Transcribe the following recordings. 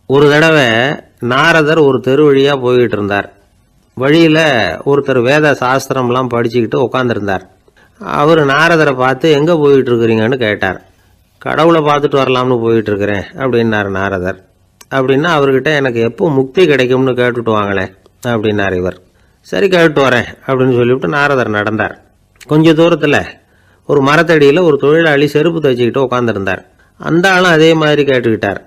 ஒரு தடவை நாரதர் ஒரு தெரு வழியாக போய்கிட்டு இருந்தார். வழியில் ஒருத்தர் வேத சாஸ்திரம்லாம் படிச்சுக்கிட்டு உட்காந்துருந்தார். அவர் நாரதரை பார்த்து எங்கே போயிட்டு இருக்கிறீங்கன்னு கேட்டார். கடவுளை பார்த்துட்டு வரலாம்னு போயிட்டு இருக்கிறேன் அப்படின்னார் நாரதர். அப்படின்னா அவர்கிட்ட எனக்கு எப்போ முக்தி கிடைக்கும்னு கேட்டுட்டு வாங்களேன் அப்படின்னார் இவர். சரி கேட்டு வரேன் அப்படின்னு சொல்லிவிட்டு நாரதர் நடந்தார். கொஞ்ச தூரத்தில் ஒரு மரத்தடியில் ஒரு தொழிலாளி செருப்பு தைச்சிக்கிட்டு உட்காந்துருந்தார். அந்த ஆளும் அதே மாதிரி கேட்டுக்கிட்டார்.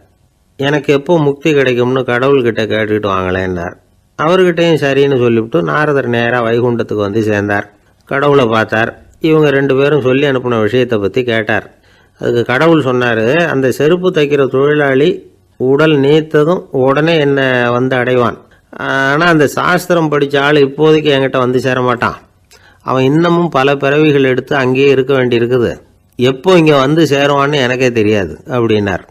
எனக்கு எப்போ முக்தி கிடைக்கும்னு கடவுள்கிட்ட கேட்டுக்கிட்டு வாங்களேன்னார். அவர்கிட்டையும் சரின்னு சொல்லிவிட்டு நாரதர் நேராக வைகுண்டத்துக்கு வந்து சேர்ந்தார். கடவுளை பார்த்தார். இவங்க 2 பேரும் சொல்லி அனுப்பின விஷயத்தை பற்றி கேட்டார். அதுக்கு கடவுள் சொன்னார், அந்த செருப்பு தைக்கிற தொழிலாளி உடல் நீத்ததும் உடனே என்னை வந்து அடைவான். ஆனால் அந்த சாஸ்திரம் படித்த ஆள் இப்போதைக்கு என்கிட்ட வந்து சேரமாட்டான். அவன் இன்னமும் பல பிறவிகள் எடுத்து அங்கேயே இருக்க வேண்டி இருக்குது. எப்போ இங்கே வந்து சேருவான்னு எனக்கே தெரியாது அப்படின்னார்.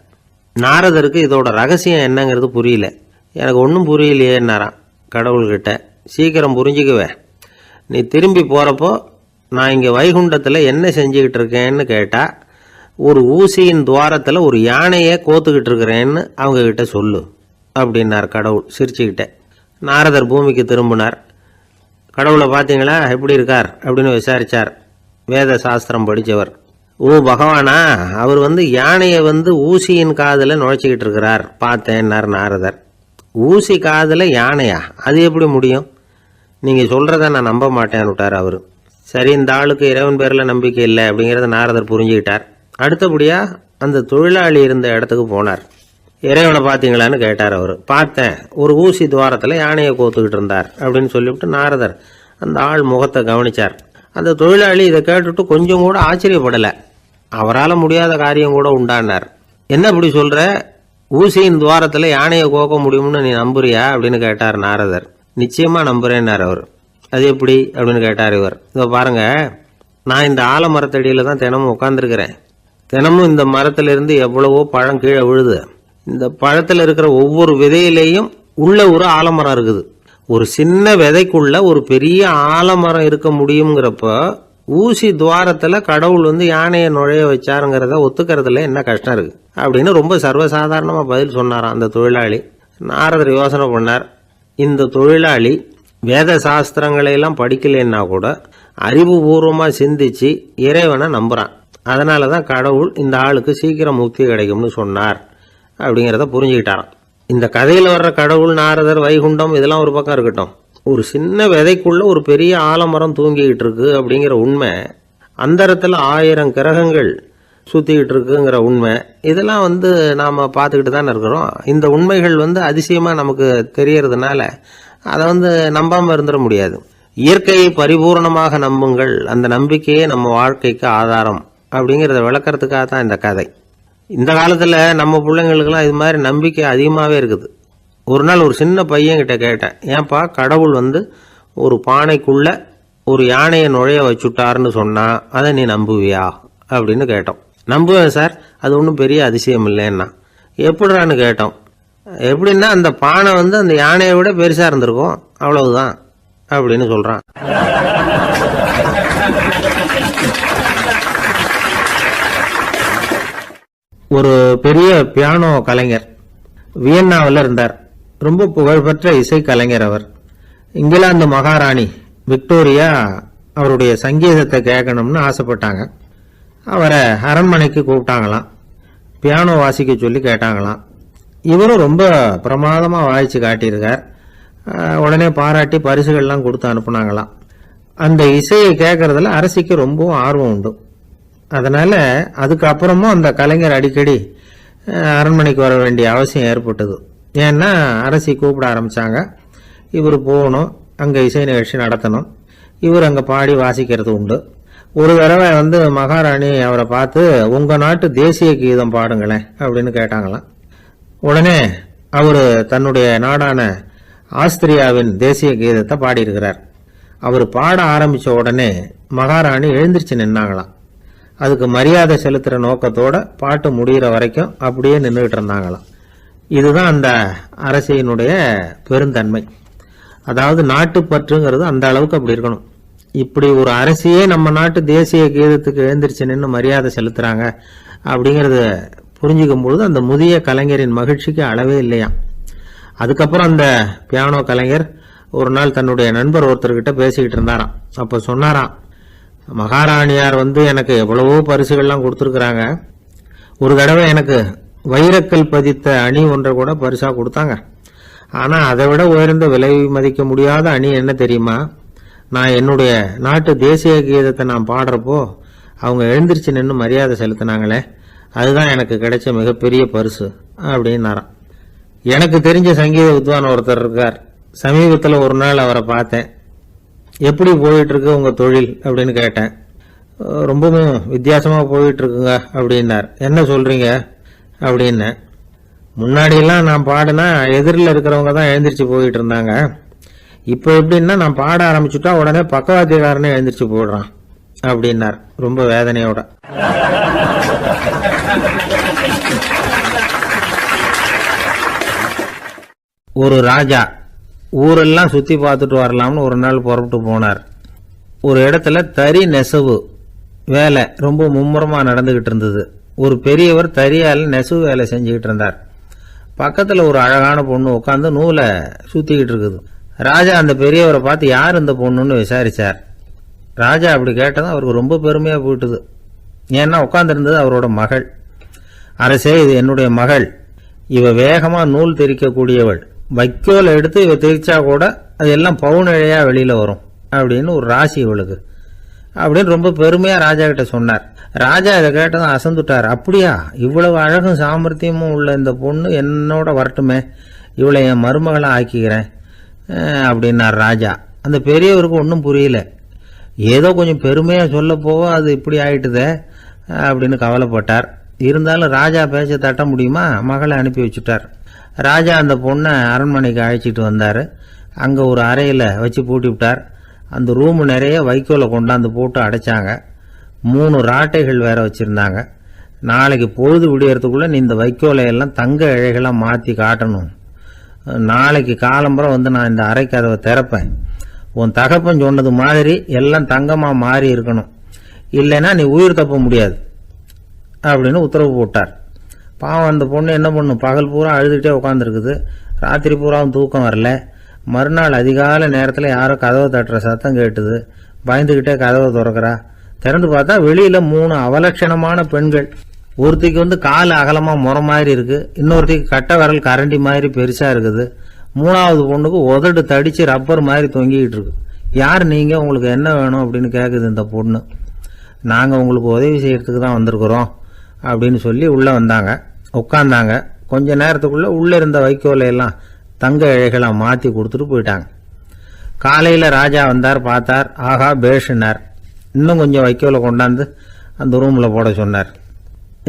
நாரதருக்கு இதோட ரகசியம் என்னங்கிறது புரியல. எனக்கு ஒன்றும் புரியலையேன்னாரான் கடவுள்கிட்ட. சீக்கிரம் புரிஞ்சுக்குவேன், நீ திரும்பி போகிறப்போ நான் இங்கே வைகுண்டத்தில் என்ன செஞ்சுக்கிட்டு இருக்கேன்னு கேட்டால் ஒரு ஊசியின் துவாரத்தில் ஒரு யானையை கோத்துக்கிட்டு இருக்கிறேன்னு அவங்கக்கிட்ட சொல்லு அப்படின்னார் கடவுள் சிரிச்சுக்கிட்டே. நாரதர் பூமிக்கு திரும்பினார். கடவுளை பார்த்தீங்களா, எப்படி இருக்கார் அப்படின்னு விசாரித்தார். வேத சாஸ்திரம் படித்தவர். ஓ பகவானா, அவர் யானையை ஊசியின் காதில் நுழைச்சிக்கிட்டு இருக்கிறார் பார்த்தேன்னார் நாரதர். ஊசி காதில் யானையா, அது எப்படி முடியும்? நீங்கள் சொல்கிறத நான் நம்ப மாட்டேன்னு விட்டார் அவர். சரி, இந்த ஆளுக்கு இறைவன் பேரில் நம்பிக்கை இல்லை அப்படிங்கிறத நாரதர் புரிஞ்சுக்கிட்டார். அடுத்தபடியாக அந்த தொழிலாளி இருந்த இடத்துக்கு போனார். இறைவனை பார்த்தீங்களான்னு கேட்டார் அவர். பார்த்தேன், ஒரு ஊசி துவாரத்தில் யானையை கோத்துக்கிட்டு இருந்தார் அப்படின்னு சொல்லிவிட்டு நாரதர் அந்த ஆள் முகத்தை கவனித்தார். அந்த தொழிலாளி இதை கேட்டுட்டு கொஞ்சம் கூட ஆச்சரியப்படலை. அவரால் முடியாத காரியம் கூட உண்டானார். என்ன இப்படி சொல்கிற, ஊசியின் துவாரத்தில் யானையை கோக்க முடியும்னு நீ நம்புறியா அப்படின்னு கேட்டார் நாரதர். நிச்சயமாக நம்புகிறேன்னார் அவர். அது எப்படி அப்படின்னு கேட்டார் இவர். இதை பாருங்கள், நான் இந்த ஆலமரத்தடியில் தான் தினமும் உட்காந்துருக்கிறேன். தினமும் இந்த மரத்திலிருந்து எவ்வளவோ பழம் கீழே விழுது. இந்த பழத்தில் இருக்கிற ஒவ்வொரு விதையிலேயும் உள்ள ஒரு ஆலமரம் இருக்குது. ஒரு சின்ன விதைக்குள்ள ஒரு பெரிய ஆலமரம் இருக்க முடியுங்கிறப்ப ஊசி துவாரத்தில் கடவுள் யானையை நுழைய வச்சாருங்கிறத ஒத்துக்கிறதுல என்ன கஷ்டம் இருக்கு அப்படின்னு ரொம்ப சர்வசாதாரணமாக பதில் சொன்னாராம் அந்த தொழிலாளி. நாரதர் யோசனை பண்ணார். இந்த தொழிலாளி வேத சாஸ்திரங்களையெல்லாம் படிக்கலைன்னா கூட அறிவுபூர்வமாக சிந்திச்சு இறைவனை நம்புகிறான். அதனால தான் கடவுள் இந்த ஆளுக்கு சீக்கிரம் முக்தி கிடைக்கும்னு சொன்னார் அப்படிங்கிறத புரிஞ்சுக்கிட்டாராம். இந்த கதையில் வர்ற கடவுள், நாரதர், வைகுண்டம் இதெல்லாம் ஒரு பக்கம் இருக்கட்டும், ஒரு சின்ன விதைக்குள்ள ஒரு பெரிய ஆலமரம் தூங்கிக்கிட்டு இருக்கு அப்படிங்கிற உண்மை, அந்தரத்தில் 1000 கிரகங்கள் சுற்றிக்கிட்டு இருக்குங்கிற உண்மை, இதெல்லாம் நாம் பார்த்துக்கிட்டு தானே இருக்கிறோம். இந்த உண்மைகள் அதிசயமாக நமக்கு தெரியறதுனால அதை நம்பாமல் இருந்துட முடியாது. இயற்கையை பரிபூர்ணமாக நம்புங்கள், அந்த நம்பிக்கையே நம்ம வாழ்க்கைக்கு ஆதாரம் அப்படிங்கிறத விளக்கறதுக்காக தான் இந்த கதை. இந்த காலத்தில் நம்ம பிள்ளைங்களுக்கெல்லாம் இது மாதிரி நம்பிக்கை அதிகமாகவே இருக்குது. ஒரு நாள் ஒரு சின்ன பையன்கிட்ட கேட்டேன், ஏன்பா கடவுள் ஒரு பானைக்குள்ளே ஒரு யானையை நுழைய வச்சுட்டாருன்னு சொன்னால் அதை நீ நம்புவியா அப்படின்னு கேட்டோம். நம்புவேன் சார், அது ஒன்றும் பெரிய அதிசயம் இல்லைன்னா. எப்படிறான்னு கேட்டோம். எப்படின்னா அந்த பானை அந்த யானையை விட பெருசாக இருந்திருக்கும், அவ்வளவுதான் அப்படின்னு சொல்கிறான். ஒரு பெரிய பியானோ கலைஞர் வியன்னாவில் இருந்தார். ரொம்ப புகழ்பெற்ற இசை கலைஞர் அவர். இங்கிலாந்து மகாராணி விக்டோரியா அவருடைய சங்கீதத்தை கேட்கணும்னு ஆசைப்பட்டாங்க. அவரை அரண்மனைக்கு கூப்பிட்டாங்களாம். பியானோ வாசிக்க சொல்லி கேட்டாங்களாம். இவரும் ரொம்ப பிரமாதமாக வாய்ச்சி காட்டியிருக்கார். உடனே பாராட்டி பரிசுகள்லாம் கொடுத்து அனுப்புனாங்களாம். அந்த இசையை கேட்கறதுல அரசிக்கு ரொம்பவும் ஆர்வம் உண்டு. அதனால் அதுக்கப்புறமும் அந்த கலைஞர் அடிக்கடி அரண்மனைக்கு வர வேண்டிய அவசியம் ஏற்பட்டது. ஏன்னா அரசி கூப்பிட ஆரம்பித்தாங்க. இவர் போகணும், அங்கே இசை நிகழ்ச்சி நடத்தணும். இவர் அங்கே பாடி வாசிக்கிறது உண்டு. ஒரு தடவை மகாராணி அவரை பார்த்து, உங்கள் நாட்டு தேசிய கீதம் பாடுங்களேன் அப்படின்னு கேட்டாங்களாம். உடனே அவர் தன்னுடைய நாடான ஆஸ்திரியாவின் தேசிய கீதத்தை பாடியிருக்கிறார். அவர் பாட ஆரம்பித்த உடனே மகாராணி எழுந்திருச்சு நின்னாங்களாம். அதுக்கு மரியாதை செலுத்துகிற நோக்கத்தோட பாட்டு முடிகிற வரைக்கும் அப்படியே நின்றுகிட்டு இருந்தாங்களாம். இதுதான் அந்த அரசியினுடைய பெருந்தன்மை. அதாவது நாட்டுப்பற்றுங்கிறது அந்த அளவுக்கு அப்படி இருக்கணும். இப்படி ஒரு அரசியே நம்ம நாட்டு தேசிய கீதத்துக்கு எழுந்திருச்சு நின்று மரியாதை செலுத்துகிறாங்க அப்படிங்கிறது புரிஞ்சுக்கும் பொழுது அந்த முதிய கலைஞரின் மகிழ்ச்சிக்கு அளவே இல்லையாம். அதுக்கப்புறம் அந்த பியானோ கலைஞர் ஒரு நாள் தன்னுடைய நண்பர் ஒருத்தர்கிட்ட பேசிக்கிட்டு இருந்தாராம். அப்போ சொன்னாராம், மகாராணியார் எனக்கு எவ்வளவோ பரிசுகள்லாம் கொடுத்துருக்குறாங்க. ஒரு தடவை எனக்கு வைரக்கல் பதித்த அணி ஒன்றை கூட பரிசாக கொடுத்தாங்க. ஆனால் அதை விட உயர்ந்த விலை மதிக்க முடியாத அணி என்ன தெரியுமா? நான் என்னுடைய நாட்டு தேசிய கீதத்தை நான் பாடுறப்போ அவங்க எழுந்திருச்சு நின்று மரியாதை செலுத்தினாங்களே, அதுதான் எனக்கு கிடைச்ச மிகப்பெரிய பரிசு அப்படின்னாராம். எனக்கு தெரிஞ்ச சங்கீத வித்வான் ஒருத்தர் இருக்கார். சமீபத்தில் ஒரு நாள் அவரை பார்த்தேன். எப்படி போயிட்டு இருக்கு உங்க தொழில் அப்படின்னு கேட்டேன். ரொம்பவும் வித்தியாசமாக போயிட்டு இருக்குங்க அப்படின்னார். என்ன சொல்றீங்க அப்படின்னு. முன்னாடியெல்லாம் நான் பாடினா எதிரில் இருக்கிறவங்க தான் எழுந்திரிச்சு போயிட்டு இருந்தாங்க. இப்போ எப்படின்னா நான் பாட ஆரம்பிச்சுட்டா உடனே பக்கவாத்தியக்காரனே எழுந்திரிச்சு போயிடுறான் அப்படின்னார் ரொம்ப வேதனையோட. ஒரு ராஜா ஊரெல்லாம் சுத்தி பார்த்துட்டு வரலாம்னு ஒரு நாள் புறப்பட்டு போனார். ஒரு இடத்துல தறி நெசவு வேலை ரொம்ப மும்முரமா நடந்துகிட்டு இருந்தது. ஒரு பெரியவர் தறியால் நெசவு வேலை செஞ்சுக்கிட்டு இருந்தார். பக்கத்துல ஒரு அழகான பொண்ணு உட்காந்து நூலை சுத்திக்கிட்டு இருக்குது. ராஜா அந்த பெரியவரை பார்த்து யார் இந்த பொண்ணுன்னு விசாரிச்சார். ராஜா அப்படி கேட்டதும் அவருக்கு ரொம்ப பெருமையா போயிட்டுது. ஏன்னா உட்காந்துருந்தது அவரோட மகள். அரசே, இது என்னுடைய மகள். இவ வேகமா நூல் தெரிக்கக்கூடியவள். வைக்கோல் எடுத்து இவ தெரிச்சா கூட அது எல்லாம் பவுனிழையா வெளியில வரும் அப்படின்னு ஒரு ராசி இவளுக்கு அப்படின்னு ரொம்ப பெருமையா ராஜா கிட்ட சொன்னார். ராஜா இதை கேட்டதும் அசந்துட்டார். அப்படியா, இவ்வளவு அழகும் சாமர்த்தியமும் உள்ள இந்த பொண்ணு என்னோட வரட்டுமே, இவளை என் மருமகளை ஆக்கிக்கிறேன் அப்படின்னார் ராஜா. அந்த பெரியவருக்கு ஒன்றும் புரியல. ஏதோ கொஞ்சம் பெருமையா சொல்ல போக அது இப்படி ஆயிட்டுதே அப்படின்னு கவலைப்பட்டார். இருந்தாலும் ராஜா பேச்ச தட்ட முடியுமா, மகளை அனுப்பி வச்சுட்டார். ராஜா அந்த பொண்ணை அரண்மனைக்கு அழைச்சிட்டு வந்தார். அங்கே ஒரு அறையில் வச்சு பூட்டி விட்டார். அந்த ரூமு நிறைய வைக்கோலை கொண்டாந்து போட்டு அடைச்சாங்க. 3 ராட்டைகள் வேற வச்சுருந்தாங்க. நாளைக்கு பொழுது விடியறதுக்குள்ளே நீ இந்த வைக்கோலை எல்லாம் தங்க இழைகளாக மாற்றி காட்டணும். நாளைக்கு காலம்பரம் நான் இந்த அறை கதவை திறப்பேன். உன் தகப்பன் சொன்னது மாதிரி எல்லாம் தங்கமாக மாறி இருக்கணும், இல்லைன்னா நீ உயிர் தப்ப முடியாது அப்படின்னு உத்தரவு போட்டார். பாவம் அந்த பொண்ணு என்ன பண்ணும், பகல் பூரா அழுதுகிட்டே உட்காந்துருக்குது. ராத்திரி பூராவும் தூக்கம் வரல. மறுநாள் அதிகாலை நேரத்தில் யாரோ கதவை தட்டுற சத்தம் கேட்டுது. பயந்துகிட்டே கதவை திறக்கிறா. திறந்து பார்த்தா வெளியில 3 அவலட்சணமான பெண்கள். ஒருத்திக்கு கால் அகலமா முறை மாதிரி இருக்கு, இன்னொருத்திக்கு கட்டை விரல் கரண்டி மாதிரி பெருசா இருக்குது, 3வது பொண்ணுக்கு உதடு தடிச்சு ரப்பர் மாதிரி தொங்கிக்கிட்டு இருக்கு. யார் நீங்க, உங்களுக்கு என்ன வேணும் அப்படின்னு கேக்குது இந்த பொண்ணு. நாங்க உங்களுக்கு உதவி செய்யறதுக்கு தான் வந்திருக்கிறோம் அப்படின்னு சொல்லி உள்ள வந்தாங்க. உட்கார்ந்தாங்க. கொஞ்ச நேரத்துக்குள்ள உள்ள இருந்த வைக்கோலையெல்லாம் தங்க இழைகளா மாத்தி கொடுத்துட்டு போயிட்டாங்க. காலையில ராஜா வந்தார், பார்த்தார். ஆகா பேஷுனார். இன்னும் கொஞ்சம் வைக்கோலை கொண்டாந்து அந்த ரூம்ல போட சொன்னார்.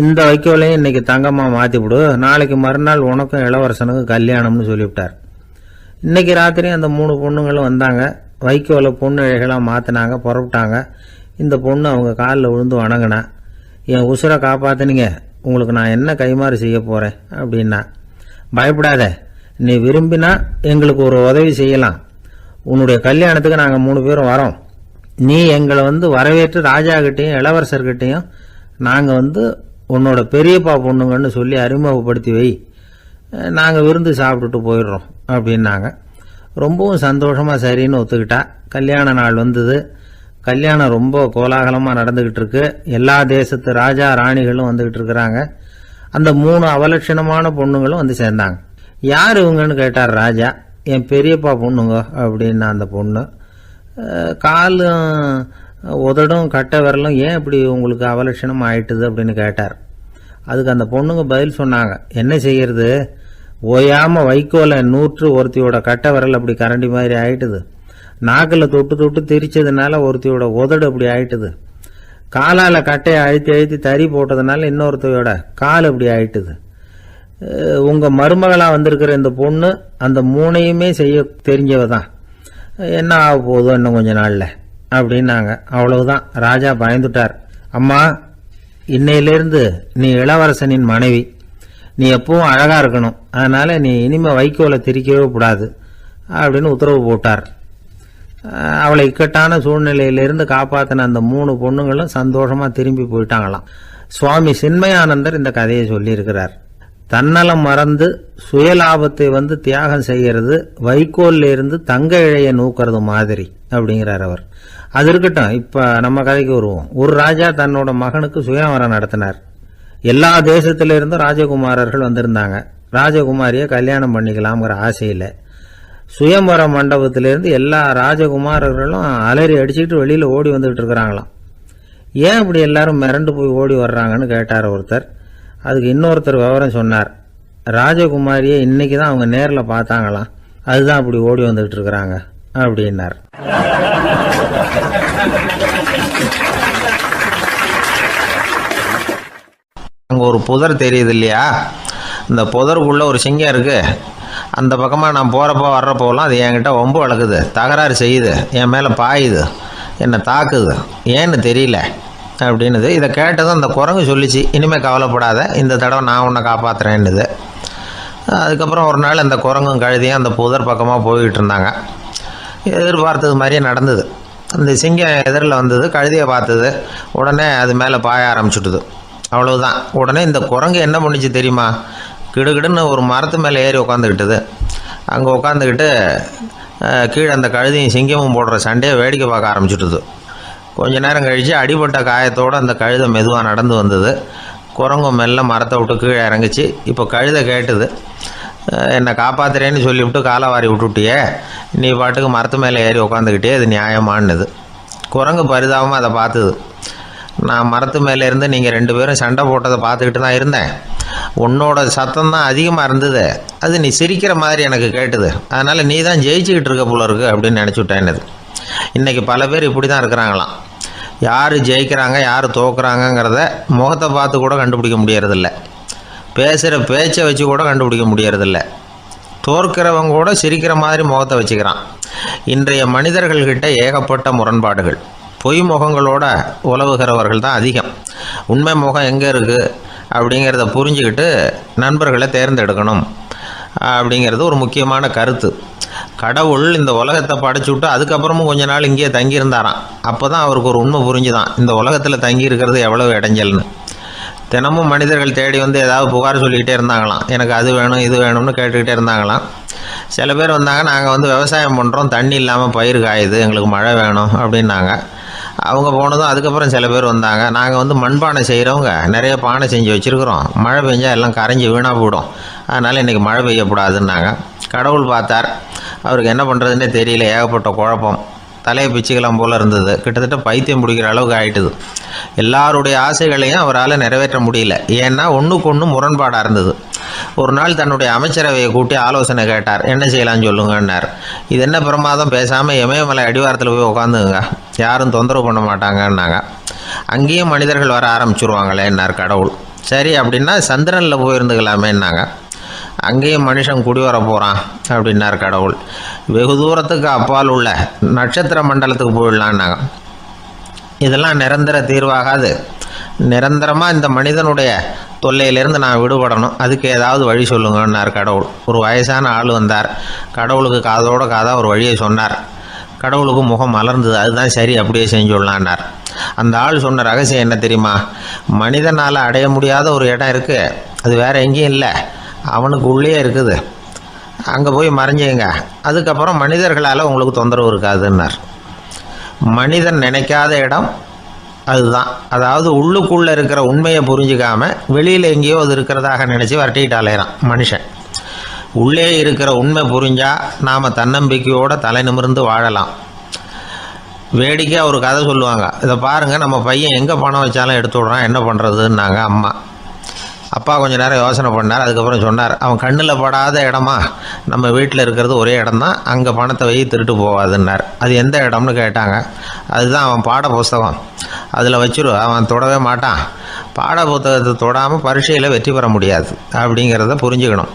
இந்த வைக்கோலையும் இன்னைக்கு தங்கமா மாத்தி விடு, நாளைக்கு மறுநாள் உனக்கும் இளவரசனுக்கும் கல்யாணம்னு சொல்லிவிட்டார். இன்னைக்கு ராத்திரி அந்த 3 பொண்ணுங்களும் வந்தாங்க. வைக்கோலை பொண்ணு இழைகளா மாத்தினாங்க, புறப்பட்டாங்க. இந்த பொண்ணு அவங்க காலில் விழுந்து வணங்கினா. என் உசுரை காப்பாத்தினீங்க, உங்களுக்கு நான் என்ன கைமாறு செய்ய போறேன் அப்படின்னா. பயப்படாத, நீ விரும்பினா எங்களுக்கு ஒரு உதவி செய்யலாம். உன்னுடைய கல்யாணத்துக்கு நாங்கள் 3 பேரும் வரோம். நீ எங்களை வரவேற்று ராஜா கிட்டையும் இளவரசர்கிட்டையும் நாங்கள் உன்னோட பெரியப்பா பொண்ணுங்கன்னு சொல்லி அறிமுகப்படுத்தி வை, நாங்கள் விருந்து சாப்பிட்டுட்டு போயிடுறோம் அப்படின்னாங்க. ரொம்பவும் சந்தோஷமா சரின்னு ஒத்துக்கிட்டா. கல்யாண நாள் வந்தது. கல்யாணம் ரொம்ப கோலாகலமாக நடந்துகிட்டு இருக்கு. எல்லா தேசத்து ராஜா ராணிகளும் வந்துகிட்டு இருக்கிறாங்க. அந்த 3 அவலட்சணமான பொண்ணுங்களும் சேர்ந்தாங்க. யார் இவங்கன்னு கேட்டார் ராஜா. என் பெரியப்பா பொண்ணுங்க அப்படின்னு அந்த பொண்ணு. காலும் உதடும் கட்டை விரலும் ஏன் இப்படி உங்களுக்கு அவலட்சணம் ஆயிட்டுது அப்படின்னு கேட்டார். அதுக்கு அந்த பொண்ணுங்க பதில் சொன்னாங்க. என்ன செய்யறது, ஓயாம வைக்கோலை நூற்று ஒருத்தியோட கட்டை விரல் அப்படி கரண்டி மாதிரி ஆயிட்டுது. நாக்கில் தொட்டு தொட்டு திரிச்சதுனால ஒருத்தியோட உதடு அப்படி ஆயிட்டுது. காலால கட்டையை அழுத்தி அழுத்தி தறி போட்டதுனால இன்னொருத்தையோட கால் அப்படி ஆயிட்டுது. உங்க மருமகளா வந்திருக்கிற இந்த பொண்ணு அந்த 3ஐயுமே செய்ய தெரிஞ்சவ தான். என்ன ஆக போதும் இன்னும் கொஞ்ச நாள்ல அப்படின்னாங்க. அவ்வளவுதான். ராஜா பயந்துட்டார். அம்மா, இன்னையிலிருந்து நீ இளவரசனின் மனைவி. நீ எப்பவும் அழகா இருக்கணும். அதனால நீ இனிமே வைக்கோலை திரிக்கவே கூடாது அப்படின்னு உத்தரவு போட்டார். அவளை இக்கட்டான சூழ்நிலையிலிருந்து காப்பாற்றின அந்த 3 பொண்ணுங்களும் சந்தோஷமா திரும்பி போயிட்டாங்களாம். சுவாமி சின்மயானந்தர் இந்த கதையை சொல்லியிருக்கிறார். தன்னலம் மறந்து சுயலாபத்தை தியாகம் செய்யறது வைக்கோல்ல இருந்து தங்க இழைய நூக்கிறது மாதிரி அப்படிங்கிறார் அவர். அது இருக்கட்டும், இப்ப நம்ம கதைக்கு வருவோம். ஒரு ராஜா தன்னோட மகனுக்கு சுயவரம் நடத்தினார். எல்லா தேசத்தில இருந்தும் ராஜகுமாரர்கள் வந்திருந்தாங்க. ராஜகுமாரியை கல்யாணம் பண்ணிக்கலாம்ங்கிற ஆசையில சுயம்பர மண்டபத்திலிருந்து எல்லா ராஜகுமாரர்களும் அலறி அடிச்சுக்கிட்டு வெளியில ஓடி வந்துகிட்டு இருக்கிறாங்களாம். ஏன் இப்படி எல்லாரும் மிரண்டு போய் ஓடி வர்றாங்கன்னு கேட்டார் ஒருத்தர். அதுக்கு இன்னொருத்தர் விவரம் சொன்னார். ராஜகுமாரியை இன்னைக்கு தான் அவங்க நேரில் பார்த்தாங்களாம், அதுதான் அப்படி ஓடி வந்துகிட்டு இருக்கிறாங்க அப்படின்னார். அங்கே ஒரு புதர் தெரியுது இல்லையா, இந்த புதருக்குள்ள ஒரு சிங்கம் இருக்கு. அந்த பக்கமாக நான் போகிறப்போ வர்றப்போலாம் அது என்கிட்ட வம்பு வளர்க்குது, தகராறு செய்யுது, என் மேலே பாயுது, என்னை தாக்குது, ஏன்னு தெரியல அப்படின்னுது. இதை கேட்டதும் அந்த குரங்கு சொல்லிச்சு, இனிமேல் கவலைப்படாத, இந்த தடவை நான் உன்னை காப்பாற்றுறேன்னுது. அதுக்கப்புறம் ஒரு நாள் அந்த குரங்கும் கழுதியும் அந்த புதர் பக்கமாக போய்கிட்டு இருந்தாங்க. எதிர்பார்த்தது மாதிரியே நடந்தது. அந்த சிங்கம் எதிரில் வந்தது, கழுதியை பார்த்தது, உடனே அது மேலே பாய ஆரம்பிச்சுட்டுது. அவ்வளவுதான். உடனே இந்த குரங்கு என்ன பண்ணிச்சு தெரியுமா, கிடுகிடுன்னு ஒரு மரத்து மேலே ஏறி உட்காந்துக்கிட்டது. அங்கே உட்காந்துக்கிட்டு கீழே அந்த கழுதியும் சிங்கமும் போடுற சண்டையை வேடிக்கை பார்க்க ஆரம்பிச்சுட்டுது. கொஞ்ச நேரம் கழித்து அடிபட்ட காயத்தோடு அந்த கழுதை மெதுவாக நடந்து வந்தது. குரங்கும் மெல்ல மரத்தை விட்டு கீழே இறங்குச்சு. இப்போ கழுதை கேட்டுது, என்னை காப்பாற்றுறேன்னு சொல்லிவிட்டு காலை விட்டுட்டியே, நீ பாட்டுக்கு மரத்து மேலே ஏறி உட்காந்துக்கிட்டே, அது நியாயமானது. குரங்கு பரிதாபமாக அதை பார்த்துது. நான் மரத்து மேலே இருந்து நீங்கள் 2 பேரும் சண்டை போட்டதை பார்த்துக்கிட்டு தான் இருந்தேன். உன்னோட சத்தம் தான் அதிகமாக இருந்தது, அது நீ சிரிக்கிற மாதிரி எனக்கு கேட்டுது, அதனால் நீ தான் ஜெயிச்சுக்கிட்டு இருக்க போல இருக்கு அப்படின்னு நினச்சிவிட்டேன்னது. இன்றைக்கி பல பேர் இப்படி தான் இருக்கிறாங்களாம். யார் ஜெயிக்கிறாங்க யார் தோக்குறாங்கங்கிறத முகத்தை பார்த்து கூட கண்டுபிடிக்க முடியறதில்ல, பேசுகிற பேச்சை வச்சு கூட கண்டுபிடிக்க முடியறதில்ல. தோற்கிறவங்க கூட சிரிக்கிற மாதிரி முகத்தை வச்சுக்கிறான். இன்றைய மனிதர்கள்கிட்ட ஏகப்பட்ட முரண்பாடுகள். பொய் முகங்களோட உலவுகிறவர்கள் தான் அதிகம். உண்மை முகம் எங்கே இருக்குது அப்படிங்கிறத புரிஞ்சுக்கிட்டு நண்பர்களை தேர்ந்தெடுக்கணும் அப்படிங்கிறது ஒரு முக்கியமான கருத்து. கடவுள் இந்த உலகத்தை படைச்சு விட்டு அதுக்கப்புறமும் கொஞ்ச நாள் இங்கேயே தங்கியிருந்தாராம். அப்போ தான் அவருக்கு ஒரு உண்மை புரிஞ்சுதான், இந்த உலகத்தில் தங்கி இருக்கிறது எவ்வளவு இடைஞ்சல்னு. தினமும் மனிதர்கள் தேடி வந்து ஏதாவது புகார் சொல்லிக்கிட்டே இருந்தாங்களாம், எனக்கு அது வேணும் இது வேணும்னு கேட்டுக்கிட்டே இருந்தாங்களாம். சில பேர் வந்தாங்க, நாங்கள் விவசாயம் பண்ணுறோம், தண்ணி இல்லாமல் பயிர் காயுது, எங்களுக்கு மழை வேணும் அப்படின்னாங்க. அவங்க போனதும் அதுக்கப்புறம் சில பேர் வந்தாங்க, நாங்கள் மண்பானை செய்கிறவங்க நிறைய பானை செஞ்சு வச்சுருக்குறோம், மழை பெஞ்சால் எல்லாம் கரைஞ்சி வீணாக போயிடும், அதனால் இன்றைக்கி மழை பெய்யக்கூடாதுன்னாங்க. கடவுள் பார்த்தார், அவருக்கு என்ன பண்ணுறதுன்னே தெரியல, ஏகப்பட்ட குழப்பம், தலையை பிச்சுக்கலாம் போல் இருந்தது, கிட்டத்தட்ட பைத்தியம் பிடிக்கிற அளவுக்கு ஆகிட்டுது. எல்லாருடைய ஆசைகளையும் அவரால் நிறைவேற்ற முடியல, ஏன்னா ஒன்றுக்கு ஒன்று முரண்பாடாக இருந்தது. ஒரு நாள் தன்னுடைய அமைச்சரவையை கூட்டி ஆலோசனை கேட்டார், என்ன செய்யலான்னு சொல்லுங்கன்னார். இது என்ன பிரமாதம், பேசாமல் இமயமலை அடிவாரத்தில் போய் உட்காந்துங்க, யாரும் தொந்தரவு பண்ண மாட்டாங்கன்னாங்க. அங்கேயும் மனிதர்கள் வர ஆரம்பிச்சுருவாங்களேன்னார் கடவுள். சரி அப்படின்னா சந்திரனில் போயிருந்துக்கலாமேன்னாங்க. அங்கேயும் மனுஷன் குடி வர போகிறான் அப்படின்னார் கடவுள். வெகு தூரத்துக்கு அப்பால் உள்ள நட்சத்திர மண்டலத்துக்கு போயிடலான்னாங்க. இதெல்லாம் நிரந்தர தீர்வாகாது, நிரந்தரமாக இந்த மனிதனுடைய தொல்லையிலேருந்து நான் விடுபடணும், அதுக்கு ஏதாவது வழி சொல்லுங்கன்னார் கடவுள். ஒரு வயசான ஆள் வந்தார், கடவுளுக்கு காதோட காதாக ஒரு வழியை சொன்னார். கடவுளுக்கு முகம் மலர்ந்தது, அதுதான் சரி, அப்படியே செஞ்சுடலான்னார். அந்த ஆள் சொன்ன ரகசியம் என்ன தெரியுமா, மனிதனால் அடைய முடியாத ஒரு இடம் இருக்குது, அது வேறு எங்கேயும் இல்லை, அவனுக்கு உள்ளே இருக்குது, அங்கே போய் மறைஞ்சிங்க, அதுக்கப்புறம் மனிதர்களால் உங்களுக்கு தொந்தரவு இருக்காதுன்னார். மனிதன் நினைக்காத இடம் அதுதான். அதாவது உள்ளுக்குள்ளே இருக்கிற உண்மையை புரிஞ்சிக்காம வெளியில் எங்கேயோ அது இருக்கிறதாக நினச்சி வரட்டிக்கிட்டு அலையிறான் மனுஷன். உள்ளே இருக்கிற உண்மை புரிஞ்சால் நாம் தன்னம்பிக்கையோடு தலை நிமிர்ந்து வாழலாம். வேடிக்கையாக ஒரு கதை சொல்லுவாங்க, இதை பாருங்கள், நம்ம பையன் எங்கே பணம் வச்சாலும் எடுத்து விட்றான், என்ன பண்ணுறதுன்னாங்க அம்மா. அப்பா கொஞ்சம் நேரம் யோசனை பண்ணார், அதுக்கப்புறம் சொன்னார், அவன் கண்ணில் படாத இடமா, நம்ம வீட்டில் இருக்கிறது ஒரே இடம்தான், அங்கே பணத்தை வை திருட்டு போகாதுன்னார். அது எந்த இடம்னு கேட்டாங்க. அதுதான் அவன் பாட புஸ்தகம், அதில் வச்சிரு, அவன் தொடவே மாட்டான், பாட புத்தகத்தை தொடாமல் பரீட்சையில் வெற்றி பெற முடியாது அப்படிங்கிறத புரிஞ்சுக்கணும்.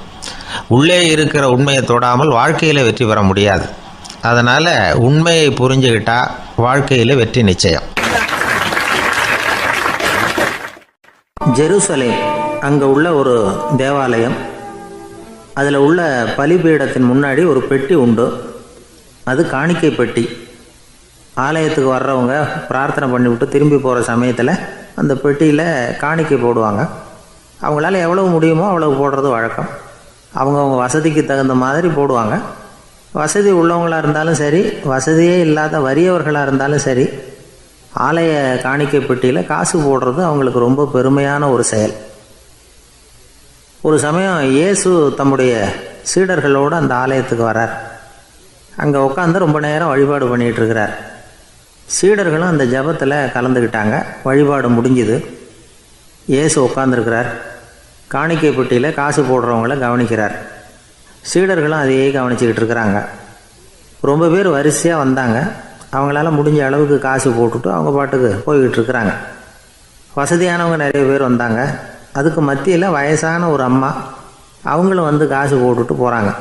உள்ளே இருக்கிற உண்மையை தொடாமல் வாழ்க்கையில் வெற்றி பெற முடியாது. அதனால் உண்மையை புரிஞ்சுக்கிட்டால் வாழ்க்கையில் வெற்றி நிச்சயம். ஜெருசலேம் அங்கே உள்ள ஒரு தேவாலயம், அதில் உள்ள பலிபீடத்தின் முன்னாடி ஒரு பெட்டி உண்டு, அது காணிக்கை பெட்டி. ஆலயத்துக்கு வர்றவங்க பிரார்த்தனை பண்ணிவிட்டு திரும்பி போகிற சமயத்தில் அந்த பெட்டியில் காணிக்கை போடுவாங்க. அவங்களால எவ்வளவு முடியுமோ அவ்வளவு போடுறது வழக்கம். அவங்கவுங்க வசதிக்கு தகுந்த மாதிரி போடுவாங்க. வசதி உள்ளவங்களாக இருந்தாலும் சரி, வசதியே இல்லாத வறியவர்களாக இருந்தாலும் சரி, ஆலய காணிக்கை பெட்டியில் காசு போடுறது அவங்களுக்கு ரொம்ப பெருமையான ஒரு செயல். ஒரு சமயம் இயேசு தம்முடைய சீடர்களோடு அந்த ஆலயத்துக்கு வரார். அங்கே உட்காந்து ரொம்ப நேரம் வழிபாடு பண்ணிகிட்டு இருக்கிறார். சீடர்களும் அந்த ஜபத்தில் கலந்துக்கிட்டாங்க. வழிபாடு முடிஞ்சுது. இயேசு உட்காந்துருக்கிறார். காணிக்கை பெட்டியில் காசு போடுறவங்கள கவனிக்கிறார். சீடர்களும் அதையே கவனிச்சுக்கிட்டு இருக்கிறாங்க. ரொம்ப பேர் வரிசையாக வந்தாங்க. அவங்களால முடிஞ்ச அளவுக்கு காசு போட்டுட்டு அவங்க பாட்டுக்கு போய்கிட்டு இருக்கிறாங்க. வசதியானவங்க நிறைய பேர் வந்தாங்க. அதுக்கு மத்தியில் வயசான ஒரு அம்மா, அவங்களும் வந்து காசு போட்டுட்டு போகிறாங்க.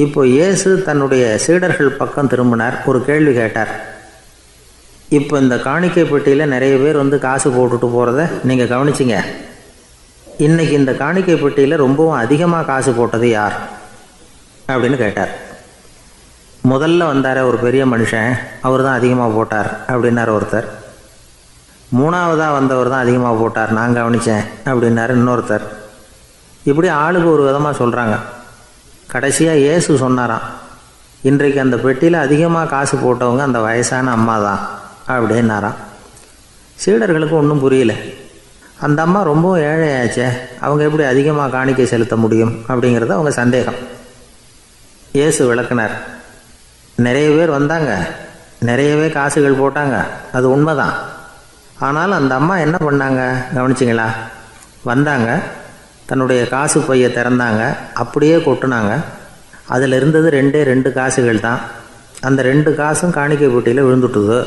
இப்போ இயேசு தன்னுடைய சீடர்கள் பக்கம் திரும்பினார். ஒரு கேள்வி கேட்டார். இப்போ இந்த காணிக்கை பெட்டியில் நிறைய பேர் வந்து காசு போட்டுட்டு போகிறத நீங்கள் கவனிச்சிங்க. இன்றைக்கி இந்த காணிக்கை பெட்டியில் ரொம்பவும் அதிகமாக காசு போட்டது யார் அப்படின்னு கேட்டார். முதல்ல வந்தார் ஒரு பெரிய மனுஷன், அவர் தான் அதிகமாக போட்டார் அப்படின்னார் ஒருத்தர். மூணாவதாக வந்தவர் தான் அதிகமாக போட்டார், நான் கவனித்தேன் அப்படின்னாரு இன்னொருத்தர். இப்படி ஆளுக்கு ஒரு விதமாக சொல்கிறாங்க. கடைசியாக இயேசு சொன்னாராம், இன்றைக்கு அந்த பெட்டியில் அதிகமாக காசு போட்டவங்க அந்த வயசான அம்மா தான் அப்படின்னாராம். சீடர்களுக்கு ஒன்றும் புரியல. அந்த அம்மா ரொம்பவும் ஏழையாச்சே, அவங்க எப்படி அதிகமாக காணிக்கை செலுத்த முடியும் அப்படிங்கிறது அவங்க சந்தேகம். இயேசு விளக்குனார். நிறைய பேர் வந்தாங்க, நிறையவே காசுகள் போட்டாங்க, அது உண்மைதான். ஆனால் அந்த அம்மா என்ன பண்ணாங்க கவனிச்சிங்களா? வந்தாங்க, தன்னுடைய காசு பையை திறந்தாங்க, அப்படியே கொட்டுனாங்க. அதில் இருந்தது 2 காசுகள் தான். அந்த 2 காசும் காணிக்கை பெட்டியில் விழுந்துட்டுது.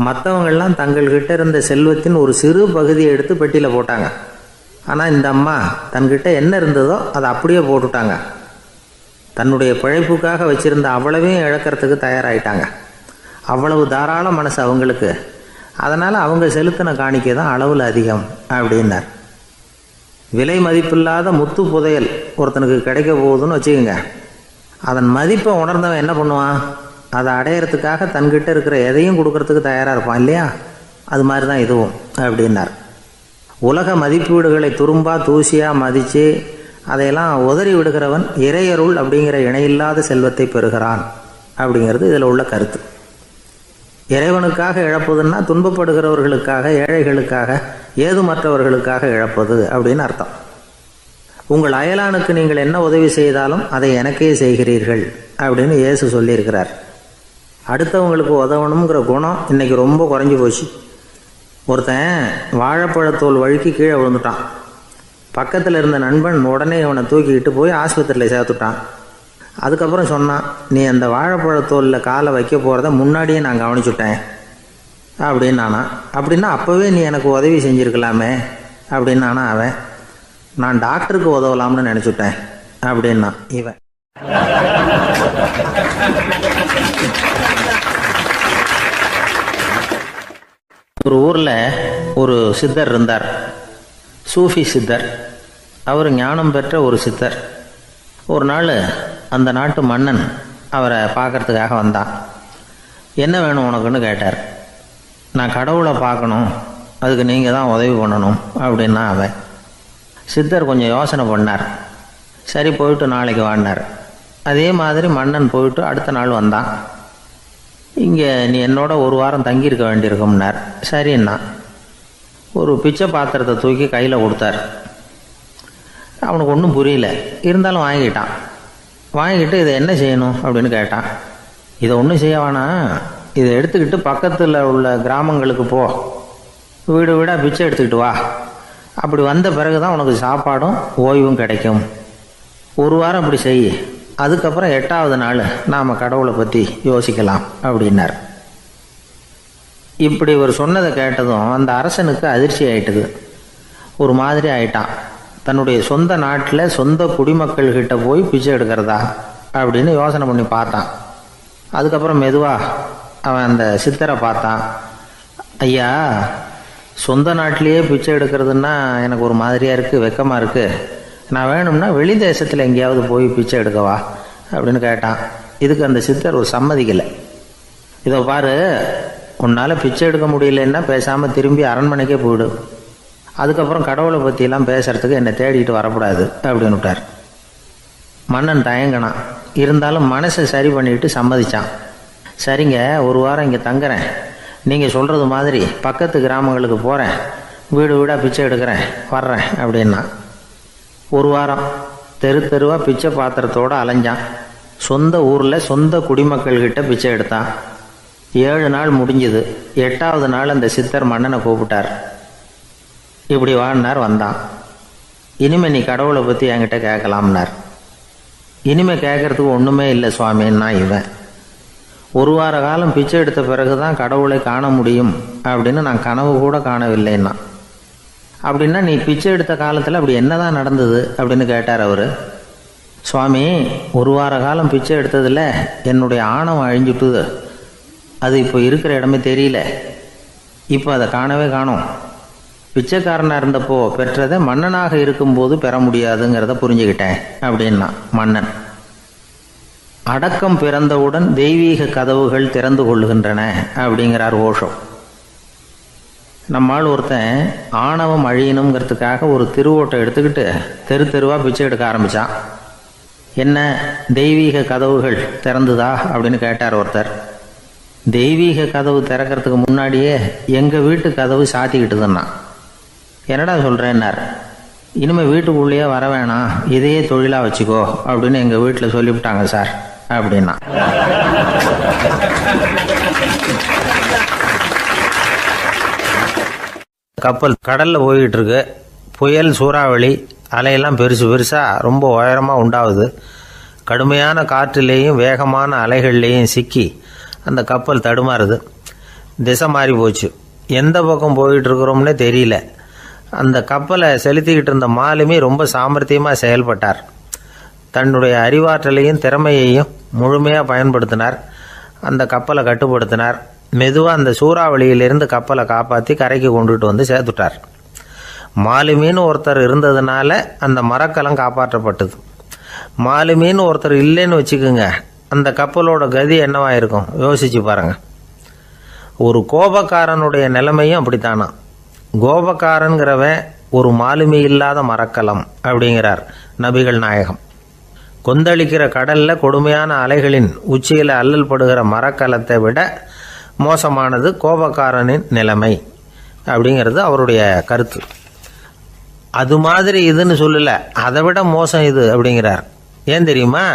மற்றவங்கள்லாம் தங்கள்கிட்ட இருந்த செல்வத்தின் ஒரு சிறு பகுதியை எடுத்து பெட்டியில் போட்டாங்க. ஆனால் இந்த அம்மா தன்கிட்ட என்ன இருந்ததோ அதை அப்படியே போட்டுட்டாங்க. தன்னுடைய பிழைப்புக்காக வச்சுருந்த அவ்வளவையும் இழக்கிறதுக்கு தயாராகிட்டாங்க. அவ்வளவு தாராள மனசு அவங்களுக்கு. அதனால் அவங்க செலுத்தின காணிக்கை தான் அளவில் அதிகம் அப்படின்னார். விலை மதிப்பில்லாத முத்து புதையல் ஒருத்தனுக்கு கிடைக்க போகுதுன்னு வச்சுக்கோங்க. அதன் மதிப்பை உணர்ந்தவன் என்ன பண்ணுவான்? அதை அடையிறதுக்காக தன்கிட்ட இருக்கிற எதையும் கொடுக்கறதுக்கு தயாராக இருப்பான் இல்லையா? அது மாதிரி தான் இதுவும் அப்படின்னார். உலக மதிப்பீடுகளை துரும்பாக தூசியாக மதித்து அதையெல்லாம் உதறி விடுகிறவன் இறையருள் அப்படிங்கிற இணையில்லாத செல்வத்தை பெறுகிறான் அப்படிங்கிறது இதில் உள்ள கருத்து. இறைவனுக்காக இழப்பதுன்னா துன்பப்படுகிறவர்களுக்காக, ஏழைகளுக்காக, ஏதுமற்றவர்களுக்காக இழப்பது அப்படின்னு அர்த்தம். உங்கள் அயலானுக்கு நீங்கள் என்ன உதவி செய்தாலும் அதை எனக்கே செய்கிறீர்கள் அப்படின்னு இயேசு சொல்லியிருக்கிறார். அடுத்தவங்களுக்கு உதவணுங்கிற குணம் இன்றைக்கி ரொம்ப குறைஞ்சி போச்சு. ஒருத்தன் வாழைப்பழத்தோல் வழுக்கி கீழே விழுந்துட்டான். பக்கத்தில் இருந்த நண்பன் உடனே இவனை தூக்கிக்கிட்டு போய் ஆஸ்பத்திரியில் சேர்த்துட்டான். அதுக்கப்புறம் சொன்னான், நீ அந்த வாழைப்பழத்தோலில் காலை வைக்க போகிறத முன்னாடியே நான் கவனிச்சுட்டேன் அப்படின்னானா. அப்படின்னா அப்போவே நீ எனக்கு உதவி செஞ்சுருக்கலாமே அப்படின்னானா அவன். நான் டாக்டருக்கு உதவலாம்னு நினச்சிட்டேன் அப்படின்னா இவன். ஒரு ஊரில் ஒரு சித்தர் இருந்தார், சூஃபி சித்தர். அவர் ஞானம் பெற்ற ஒரு சித்தர். ஒரு நாள் அந்த நாட்டு மன்னன் அவரை பார்க்கறதுக்காக வந்தான். என்ன வேணும் உனக்குன்னு கேட்டார். நான் கடவுளை பார்க்கணும், அதுக்கு நீங்கள் தான் உதவி பண்ணணும் அப்படின்னா அவன். சித்தர் கொஞ்சம் யோசனை பண்ணார். சரி, போயிட்டு நாளைக்கு வாடினார். அதே மாதிரி மன்னன் போயிட்டு அடுத்த நாள் வந்தான். இங்கே நீ என்னோட ஒரு வாரம் தங்கியிருக்க வேண்டியிருக்கும்னார். சரின்னா ஒரு பிச்சை பாத்திரத்தை தூக்கி கையில் கொடுத்தார். அவனுக்கு ஒன்றும் புரியல, இருந்தாலும் வாங்கிட்டான். வாங்கிட்டு இதை என்ன செய்யணும் அப்படின்னு கேட்டான். இதை ஒன்றும் செய்ய வேணாம், இதை எடுத்துக்கிட்டு பக்கத்தில் உள்ள கிராமங்களுக்கு போ, வீடு வீடாக பிச்சை எடுத்துக்கிட்டு வா. அப்படி வந்த பிறகு தான் உனக்கு சாப்பாடும் ஓய்வும் கிடைக்கும். ஒரு வாரம் அப்படி செய், அதுக்கப்புறம் 8வது நாள் நாம் கடவுளை பற்றி யோசிக்கலாம் அப்படின்னார். இப்படி இவர் சொன்னதை கேட்டதும் அந்த அரசனுக்கு அதிர்ச்சி ஆயிட்டுது. ஒரு மாதிரி ஆயிட்டான். தன்னுடைய சொந்த நாட்டில் சொந்த குடிமக்கள்கிட்ட போய் பிச்சை எடுக்கிறதா அப்படின்னு யோசனை பண்ணி பார்த்தான். அதுக்கப்புறம் மெதுவாக அவன் அந்த சித்தரை பார்த்தான். ஐயா, சொந்த நாட்டிலேயே பிச்சை எடுக்கிறதுன்னா எனக்கு ஒரு மாதிரியாக இருக்குது, வெக்கமாக இருக்குது. நான் வேணும்னா வெளி தேசத்தில் எங்கேயாவது போய் பிச்சை எடுக்கவா அப்படின்னு கேட்டான். இதுக்கு அந்த சித்தர் ஒரு சம்மதிக்கலை. இதை பாரு, உன்னால் பிச்சை எடுக்க முடியலன்னா பேசாமல் திரும்பி அரண்மனைக்கே போயிடு. அதுக்கப்புறம் கடவுளை பற்றியெல்லாம் பேசுகிறதுக்கு என்னை தேடிட்டு வரக்கூடாது அப்படின்னு விட்டார். மன்னன் தயங்கினான். இருந்தாலும் மனசை சரி பண்ணிட்டு சம்மதிச்சான். சரிங்க, ஒரு வாரம் இங்கே தங்குறேன், நீங்கள் சொல்கிறது மாதிரி பக்கத்து கிராமங்களுக்கு போகிறேன், வீடு வீடாக பிச்சை எடுக்கிறேன், வர்றேன் அப்படின்னா. ஒரு வாரம் தெரு தெருவாக பிச்சை பாத்திரத்தோடு அலைஞ்சான். சொந்த ஊரில் சொந்த குடிமக்கள்கிட்ட பிச்சை எடுத்தான். 7 நாள் முடிஞ்சுது. 8வது நாள் அந்த சித்தர் மன்னனை கூப்பிட்டார். இப்படி வாழ்னார். வந்தான். இனிமே நீ கடவுளை பற்றி என்கிட்ட கேட்கலாம்னார். இனிமே கேட்கறதுக்கு ஒன்றுமே இல்லை சுவாமின்னா இவன். ஒரு வார காலம் பிச்சை எடுத்த பிறகு தான் கடவுளை காண முடியும் அப்படின்னு நான் கனவு கூட காணவில்லைன்னா. அப்படின்னா நீ பிச்சை எடுத்த காலத்தில் அப்படி என்னதான் நடந்தது அப்படின்னு கேட்டார் அவர். சுவாமி, ஒரு வார காலம் பிச்சை எடுத்ததில் என்னுடைய ஆணவம் அழிஞ்சுட்டுது. அது இப்போ இருக்கிற இடமே தெரியல. இப்போ அதை காணவே காணோம். பிச்சைக்காரனாக இருந்தப்போ பெற்றதை மன்னனாக இருக்கும்போது பெற முடியாதுங்கிறத புரிஞ்சுக்கிட்டேன் அப்படின்னா மன்னன். அடக்கம் பிறந்தவுடன் தெய்வீக கதவுகள் திறந்து கொள்ளுகின்றன அப்படிங்கிறார் ஓஷோ. நம்மால் ஒருத்தன் ஆணவம் அழியணுங்கிறதுக்காக ஒரு திருவோட்டை எடுத்துக்கிட்டு தெரு தெருவாக பிச்சை எடுக்க ஆரம்பித்தான். என்ன, தெய்வீக கதவுகள் திறந்துதா அப்படின்னு கேட்டார் ஒருத்தர். தெய்வீக கதவு திறக்கிறதுக்கு முன்னாடியே எங்கள் வீட்டு கதவு சாத்திக்கிட்டுதுன்னா. என்னடா சொல்கிறேன்னார். இனிமேல் வீட்டுக்குள்ளேயே வர வேணாம், இதையே தொழிலாக வச்சுக்கோ அப்படின்னு எங்கள் வீட்டில் சொல்லிவிட்டாங்க சார் அப்படின்னா. கப்பல் கடலில் போய்கிட்டு இருக்கு. புயல், சூறாவளி, அலையெல்லாம் பெருசு பெருசாக ரொம்ப உயரமாக உண்டாகுது. கடுமையான காற்றிலேயும் வேகமான அலைகள்லேயும் சிக்கி அந்த கப்பல் தடுமாறுது. திசை மாறி போச்சு. எந்த பக்கம் போயிட்டு இருக்கிறோம்னே தெரியல. அந்த கப்பலை செலுத்திக்கிட்டு இருந்த மாலுமி ரொம்ப சாமர்த்தியமாக செயல்பட்டார். தன்னுடைய அறிவாற்றலையும் திறமையையும் முழுமையாக பயன்படுத்தினார். அந்த கப்பலை கட்டுப்படுத்தினார். மெதுவாக அந்த சூறாவளியிலிருந்து கப்பலை காப்பாற்றி கரைக்கு கொண்டுட்டு வந்து சேர்த்துட்டார். மாலுமின்னு ஒருத்தர் இருந்ததுனால அந்த மரக்கலம் காப்பாற்றப்பட்டது. மாலுமின்னு ஒருத்தர் இல்லைன்னு வச்சுக்கோங்க, அந்த கப்பலோட கதி என்னவா இருக்கும் யோசிச்சு பாருங்க. ஒரு கோபக்காரனுடைய நிலைமையும் அப்படித்தானா. கோபக்காரன்கிறவன் ஒரு மாலுமி இல்லாத மரக்கலம் அப்படிங்கிறார் நபிகள் நாயகம். கொந்தளிக்கிற கடல்ல கொடுமையான அலைகளின் உச்சியில் அல்லல் படுகிற மரக்கலத்தை விட மோசமானது கோபக்காரனின் நிலைமை அப்படிங்கிறது அவருடைய கருத்து. அது மாதிரி இதுன்னு சொல்லல, அதை விட மோசம் இது அப்படிங்கிறார். ஏன் தெரியுமா?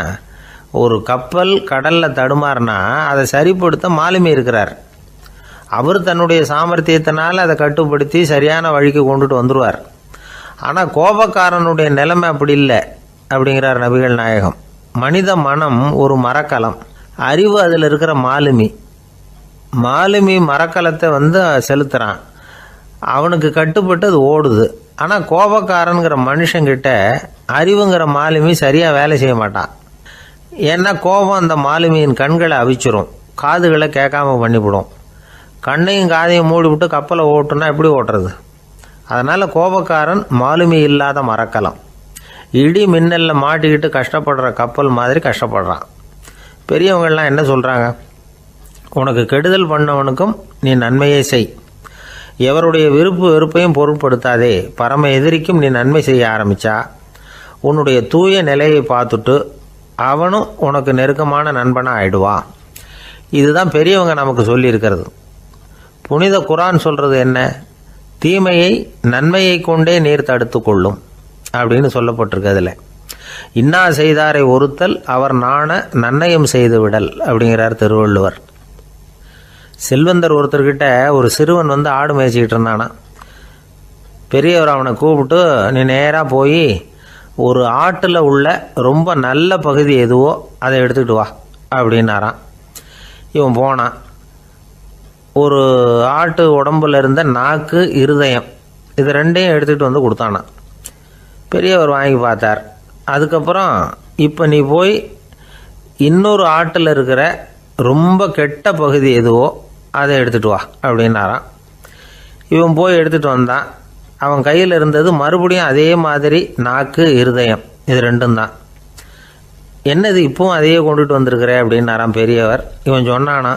ஒரு கப்பல் கடல்ல தடுமாறினா அதை சரிப்படுத்த மாலுமி இருக்கிறார். அவர் தன்னுடைய சாமர்த்தியத்தினால் அதை கட்டுப்படுத்தி சரியான வழிக்கு கொண்டுட்டு வந்துடுவார். ஆனால் கோபக்காரனுடைய நிலைமை அப்படி இல்லை அப்படிங்கிறார் நபிகள் நாயகம். மனித மனம் ஒரு மரக்கலம், அறிவு அதில் இருக்கிற மாலுமி. மாலுமி மரக்கலத்தை செலுத்துகிறான், அவனுக்கு கட்டுப்பட்டு அது ஓடுது. ஆனால் கோபக்காரனுங்கிற மனுஷங்கிட்ட அறிவுங்கிற மாலுமி சரியாக வேலை செய்ய மாட்டான். ஏன்னா கோபம் அந்த மாலுமியின் கண்களை அவிச்சிரும், காதுகளை கேட்காம பண்ணிவிடும். கண்ணையும் காதையும் மூடிவிட்டு கப்பலை ஓட்டுனா எப்படி ஓட்டுறது? அதனால் கோபக்காரன் மாலுமி இல்லாத மரக்கலம். இடி மின்னலில் மாட்டிக்கிட்டு கஷ்டப்படுற கப்பல் மாதிரி கஷ்டப்படுறான். பெரியவங்கள்லாம் என்ன சொல்கிறாங்க? உனக்கு கெடுதல் பண்ணவனுக்கும் நீ நன்மையை செய், எவருடைய விருப்பு வெறுப்பையும் பொருட்படுத்தாதே. பரம எதிரிக்கும் நீ நன்மை செய்ய ஆரம்பித்தா உன்னுடைய தூய நிலையை பார்த்துட்டு அவனும் உனக்கு நெருக்கமான நண்பனாக ஆயிடுவான். இதுதான் பெரியவங்க நமக்கு சொல்லியிருக்கிறது. புனித குரான் சொல்கிறது என்ன? தீமையை நன்மையை கொண்டே நீர் தடுத்து கொள்ளும் அப்படின்னு சொல்லப்பட்டிருக்கு. அதில் இன்னா செய்தாரை ஒருத்தல் அவர் நாண நன்னயம் செய்து விடல் அப்படிங்கிறார் திருவள்ளுவர். செல்வந்தர் ஒருத்தர்கிட்ட ஒரு சிறுவன் ஆடு மேய்ச்சிக்கிட்டு இருந்தானா. பெரியவர் அவனை கூப்பிட்டு, நீ நேராக போய் ஒரு ஆட்டில் உள்ள ரொம்ப நல்ல பகுதி எதுவோ அதை எடுத்துக்கிட்டு வா அப்படின்னாரான். இவன் போனான். ஒரு ஆட்டு உடம்புல இருந்த நாக்கு, இருதயம், இது ரெண்டையும் எடுத்துகிட்டு வந்து கொடுத்தானான். பெரியவர் வாங்கி பார்த்தார். அதுக்கப்புறம் இப்போ நீ போய் இன்னொரு ஆட்டில் இருக்கிற ரொம்ப கெட்ட பகுதி எதுவோ அதை எடுத்துகிட்டு வா அப்படின்னாரான். இவன் போய் எடுத்துகிட்டு வந்தான். அவன் கையில் இருந்தது மறுபடியும் அதே மாதிரி நாக்கு, இருதயம், இது ரெண்டும் தான். என்னது இப்பவும் அதையே கொண்டுட்டு வந்திருக்கிற அப்படின்னாரான் பெரியவர். இவன் சொன்னானா,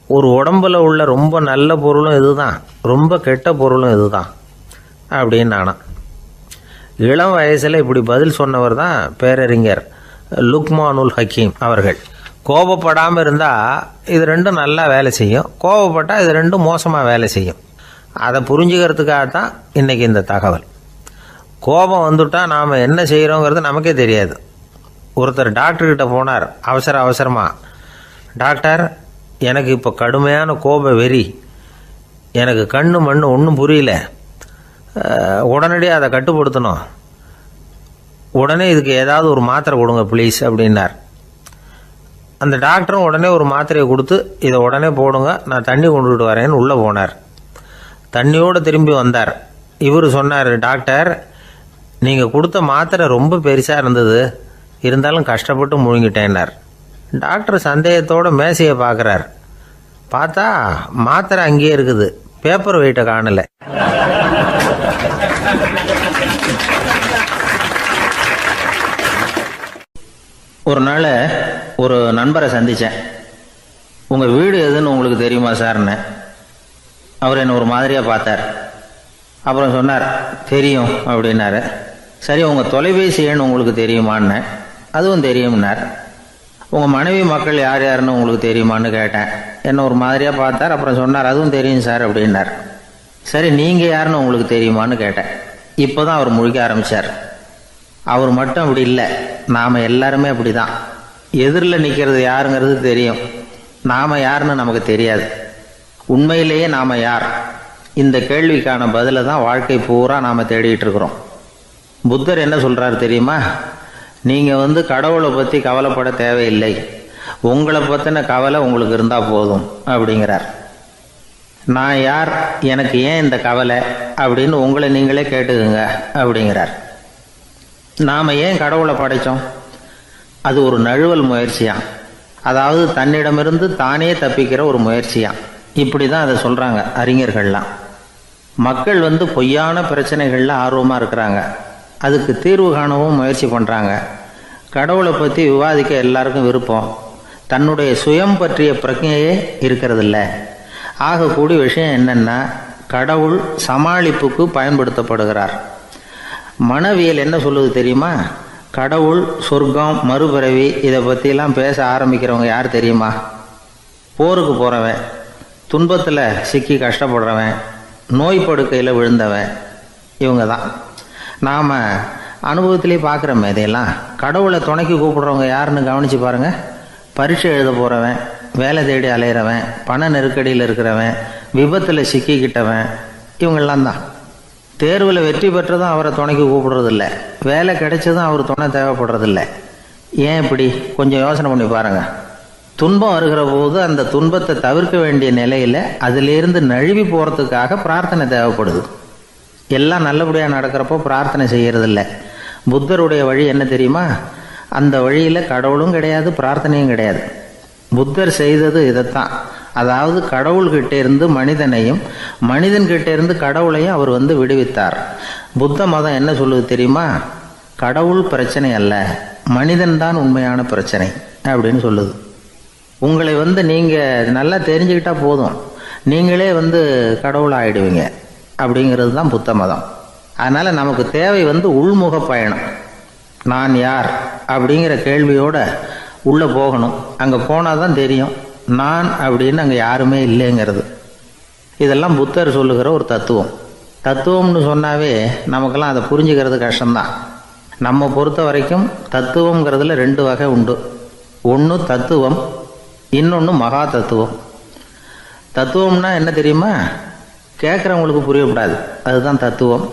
ஒரு உடம்புல உள்ள ரொம்ப நல்ல பொருளும் இதுதான், ரொம்ப கெட்ட பொருளும் இதுதான் அப்படின்னு நானா. இளம் வயசில் இப்படி பதில் சொன்னவர் தான் பேரறிஞர் லுக்மானுல் ஹக்கீம் அவர்கள். கோபப்படாமல் இருந்தால் இது ரெண்டும் நல்லா வேலை செய்யும், கோபப்பட்டால் இது ரெண்டும் மோசமாக வேலை செய்யும். அதை புரிஞ்சுக்கிறதுக்காகத்தான் இன்றைக்கி இந்த தகவல். கோபம் வந்துட்டால் நாம் என்ன செய்கிறோங்கிறது நமக்கே தெரியாது. ஒருத்தர் டாக்டர்கிட்ட போனார் அவசரமாக, டாக்டர் எனக்கு இப்போ கடுமையான கோப வெறி, எனக்கு கண்ணு மண்ணு ஒன்றும் புரியல, உடனடியாக அதை கட்டுப்படுத்தணும், உடனே இதுக்கு ஏதாவது ஒரு மாத்திரை கொடுங்க ப்ளீஸ் அப்படின்னார். அந்த டாக்டரும் உடனே ஒரு மாத்திரையை கொடுத்து இதை உடனே போடுங்க, நான் தண்ணி கொண்டுகிட்டு வரேன்னு உள்ளே போனார். தண்ணியோடு திரும்பி வந்தார். இவர் சொன்னார், டாக்டர் நீங்கள் கொடுத்த மாத்திரை ரொம்ப பெருசாக இருந்தது, இருந்தாலும் கஷ்டப்பட்டு முழுங்கிட்டேன்னார். டாக்டர் சந்தேகத்தோடு மேசையை பார்க்குறார். பார்த்தா மாத்திரை அங்கேயே இருக்குது, பேப்பர் வெயிட்டை காணலை. ஒரு நாள் ஒரு நண்பரை சந்தித்தேன். உங்கள் வீடு எதுன்னு உங்களுக்கு தெரியுமா சார்ன்னு. அவர் என்னை ஒரு மாதிரியாக பார்த்தார். அப்புறம் சொன்னார், தெரியும் அப்படின்னாரு. சரி, உங்கள் தொலைபேசி எண் உங்களுக்கு தெரியுமான்னு. அதுவும் தெரியும்னார். உங்கள் மனைவி மக்கள் யார் யாருன்னு உங்களுக்கு தெரியுமான்னு கேட்டேன். என்னை ஒரு மாதிரியாக பார்த்தார். அப்புறம் சொன்னார், அதுவும் தெரியும் சார் அப்படின்னார். சரி, நீங்கள் யாருன்னு உங்களுக்கு தெரியுமான்னு கேட்டேன். இப்போ தான் அவர் முழிக்க ஆரம்பித்தார். அவர் மட்டும் அப்படி இல்லை, நாம் எல்லாருமே அப்படி தான். எதிரில் நிற்கிறது யாருங்கிறது தெரியும், நாம் யாருன்னு நமக்கு தெரியாது. உண்மையிலேயே நாம் யார்? இந்த கேள்விக்கான பதிலை தான் வாழ்க்கை பூரா நாம் தேடிட்டு இருக்கிறோம். புத்தர் என்ன சொல்கிறார் தெரியுமா? நீங்கள் கடவுளை பற்றி கவலைப்பட தேவையில்லை, உங்களை பற்றின கவலை உங்களுக்கு இருந்தால் போதும் அப்படிங்கிறார். நான் யார், எனக்கு ஏன் இந்த கவலை அப்படின்னு உங்களை நீங்களே கேட்டுக்குங்க அப்படிங்கிறார். நாம் ஏன் கடவுளை படைத்தோம்? அது ஒரு நழுவல் முயற்சியாம், அதாவது தன்னிடமிருந்து தானே தப்பிக்கிற ஒரு முயற்சியாம். இப்படி தான் அதை சொல்கிறாங்க அறிஞர்கள்லாம். மக்கள் பொய்யான பிரச்சனைகளில் ஆர்வமாக இருக்கிறாங்க, அதுக்கு தீர்வு காணவும் முயற்சி பண்ணுறாங்க. கடவுளை பற்றி விவாதிக்க எல்லாருக்கும் விருப்பம், தன்னுடைய சுயம் பற்றிய பிரஜையே இருக்கிறதில்ல. ஆகக்கூடிய விஷயம் என்னென்னா, கடவுள் சமாளிப்புக்கு பயன்படுத்தப்படுகிறார். மனவியல் என்ன சொல்லுது தெரியுமா? கடவுள், சொர்க்கம், மறுபிறவி இதை பற்றிலாம் பேச ஆரம்பிக்கிறவங்க யார் தெரியுமா? போருக்கு போகிறவன், துன்பத்தில் சிக்கி கஷ்டப்படுறவன், நோய் படுக்கையில் விழுந்தவன், இவங்க தான். நாம் அனுபவத்திலே பார்க்குறோமே இதையெல்லாம். கடவுளை துணைக்கு கூப்பிடுறவங்க யாருன்னு கவனித்து பாருங்கள். பரீட்சை எழுத போகிறவன், வேலை தேடி அலையிறவன், பண நெருக்கடியில் இருக்கிறவன், விபத்தில் சிக்கிக்கிட்டவன், இவங்கெல்லாம் தான். தேர்வில் வெற்றி பெற்றதும் அவரை துணைக்கு கூப்பிடுறதில்ல, வேலை கிடைச்சதும் அவர் துணை தேவைப்படுறதில்ல. ஏன் இப்படி? கொஞ்சம் யோசனை பண்ணி பாருங்கள். துன்பம் வருகிற போது அந்த துன்பத்தை தவிர்க்க வேண்டிய நிலையில் அதிலிருந்து நழுவி போகிறதுக்காக பிரார்த்தனை தேவைப்படுது. எல்லாம் நல்லபடியாக நடக்கிறப்போ பிரார்த்தனை செய்கிறதில்ல. புத்தருடைய வழி என்ன தெரியுமா? அந்த வழியில் கடவுளும் கிடையாது, பிரார்த்தனையும் கிடையாது. புத்தர் செய்தது இதைத்தான். அதாவது கடவுள்கிட்ட இருந்து மனிதனையும், மனிதன்கிட்ட இருந்து கடவுளையும் அவர் விடுவித்தார். புத்த மதம் என்ன சொல்லுது தெரியுமா? கடவுள் பிரச்சனை அல்ல, மனிதன்தான் உண்மையான பிரச்சனை அப்படின்னு சொல்லுது. உங்களை நீங்கள் நல்லா தெரிஞ்சுக்கிட்டா போதும், நீங்களே கடவுள் ஆகிடுவீங்க அப்படிங்கிறது தான் புத்த மதம். அதனால் நமக்கு தேவை உள்முக பயணம். நான் யார் அப்படிங்கிற கேள்வியோட உள்ளே போகணும். அங்கே போனால் தான் தெரியும் நான் அப்படின்னு அங்கே யாருமே இல்லைங்கிறது. இதெல்லாம் புத்தர் சொல்லுகிற ஒரு தத்துவம். தத்துவம்னு சொன்னாவே நமக்கெல்லாம் அதை புரிஞ்சுக்கிறது கஷ்டம்தான். நம்ம பொறுத்த வரைக்கும் தத்துவங்கிறதுல 2 வகை உண்டு. ஒன்று தத்துவம், இன்னொன்று மகா தத்துவம். தத்துவம்னா என்ன தெரியுமா? கேட்குறவங்களுக்கு புரியக்கூடாது, அதுதான் தத்துவம்.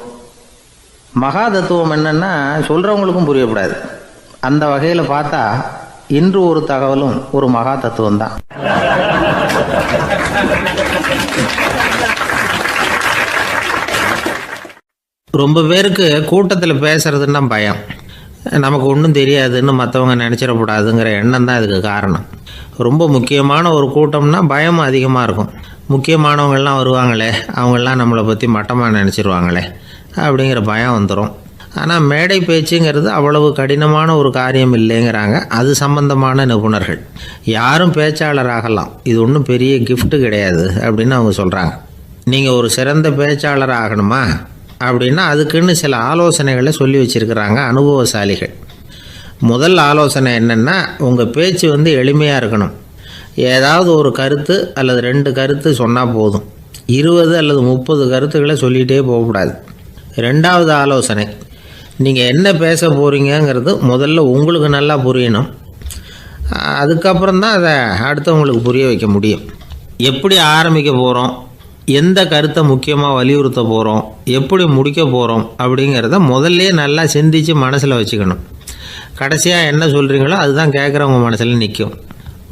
மகா தத்துவம் என்னன்னா சொல்கிறவங்களுக்கும் புரியக்கூடாது. அந்த வகையில் பார்த்தா இன்று ஒரு தகவலும் ஒரு மகா தத்துவம் தான். ரொம்ப பேருக்கு கூட்டத்தில் பேசுறதுன்னா பயம். நமக்கு ஒன்றும் தெரியாதுன்னு மற்றவங்க நினச்சிடக்கூடாதுங்கிற எண்ணம் தான் இதுக்கு காரணம். ரொம்ப முக்கியமான ஒரு கூட்டம்னா பயமும் அதிகமாக இருக்கும். முக்கியமானவங்கள்லாம் வருவாங்களே, அவங்களாம் நம்மளை பற்றி மட்டமாக நினச்சிருவாங்களே அப்படிங்கிற பயம் வந்துடும். ஆனால் மேடை பேச்சுங்கிறது அவ்வளவு கடினமான ஒரு காரியம் இல்லைங்கிறாங்க அது சம்பந்தமான நிபுணர்கள். யாரும் பேச்சாளர் ஆகலாம், இது ஒன்றும் பெரிய கிஃப்ட்டு கிடையாது அப்படின்னு அவங்க சொல்கிறாங்க. நீங்கள் ஒரு சிறந்த பேச்சாளர் ஆகணுமா அப்படின்னா அதுக்குன்னு சில ஆலோசனைகளை சொல்லி வச்சுருக்கிறாங்க அனுபவசாலிகள். முதல் ஆலோசனை என்னென்னா, உங்கள் பேச்சு எளிமையாக இருக்கணும். ஏதாவது ஒரு கருத்து அல்லது 2 கருத்து சொன்னால் போதும். 20 அல்லது 30 கருத்துக்களை சொல்லிகிட்டே போகக்கூடாது. 2வது ஆலோசனை, நீங்கள் என்ன பேச போகிறீங்கிறது முதல்ல உங்களுக்கு நல்லா புரியணும். அதுக்கப்புறம் தான் அதை அடுத்தவங்களுக்கு புரிய வைக்க முடியும். எப்படி ஆரம்பிக்க போகிறோம், எந்த கருத்தை முக்கியமாக வலியுறுத்த போகிறோம், எப்படி முடிக்க போகிறோம் அப்படிங்கிறத முதல்ல நல்லா சிந்தித்து மனசில் வச்சுக்கணும். கடைசியாக என்ன சொல்கிறீங்களோ அதுதான் கேட்குறவங்க மனசில் நிற்கும்.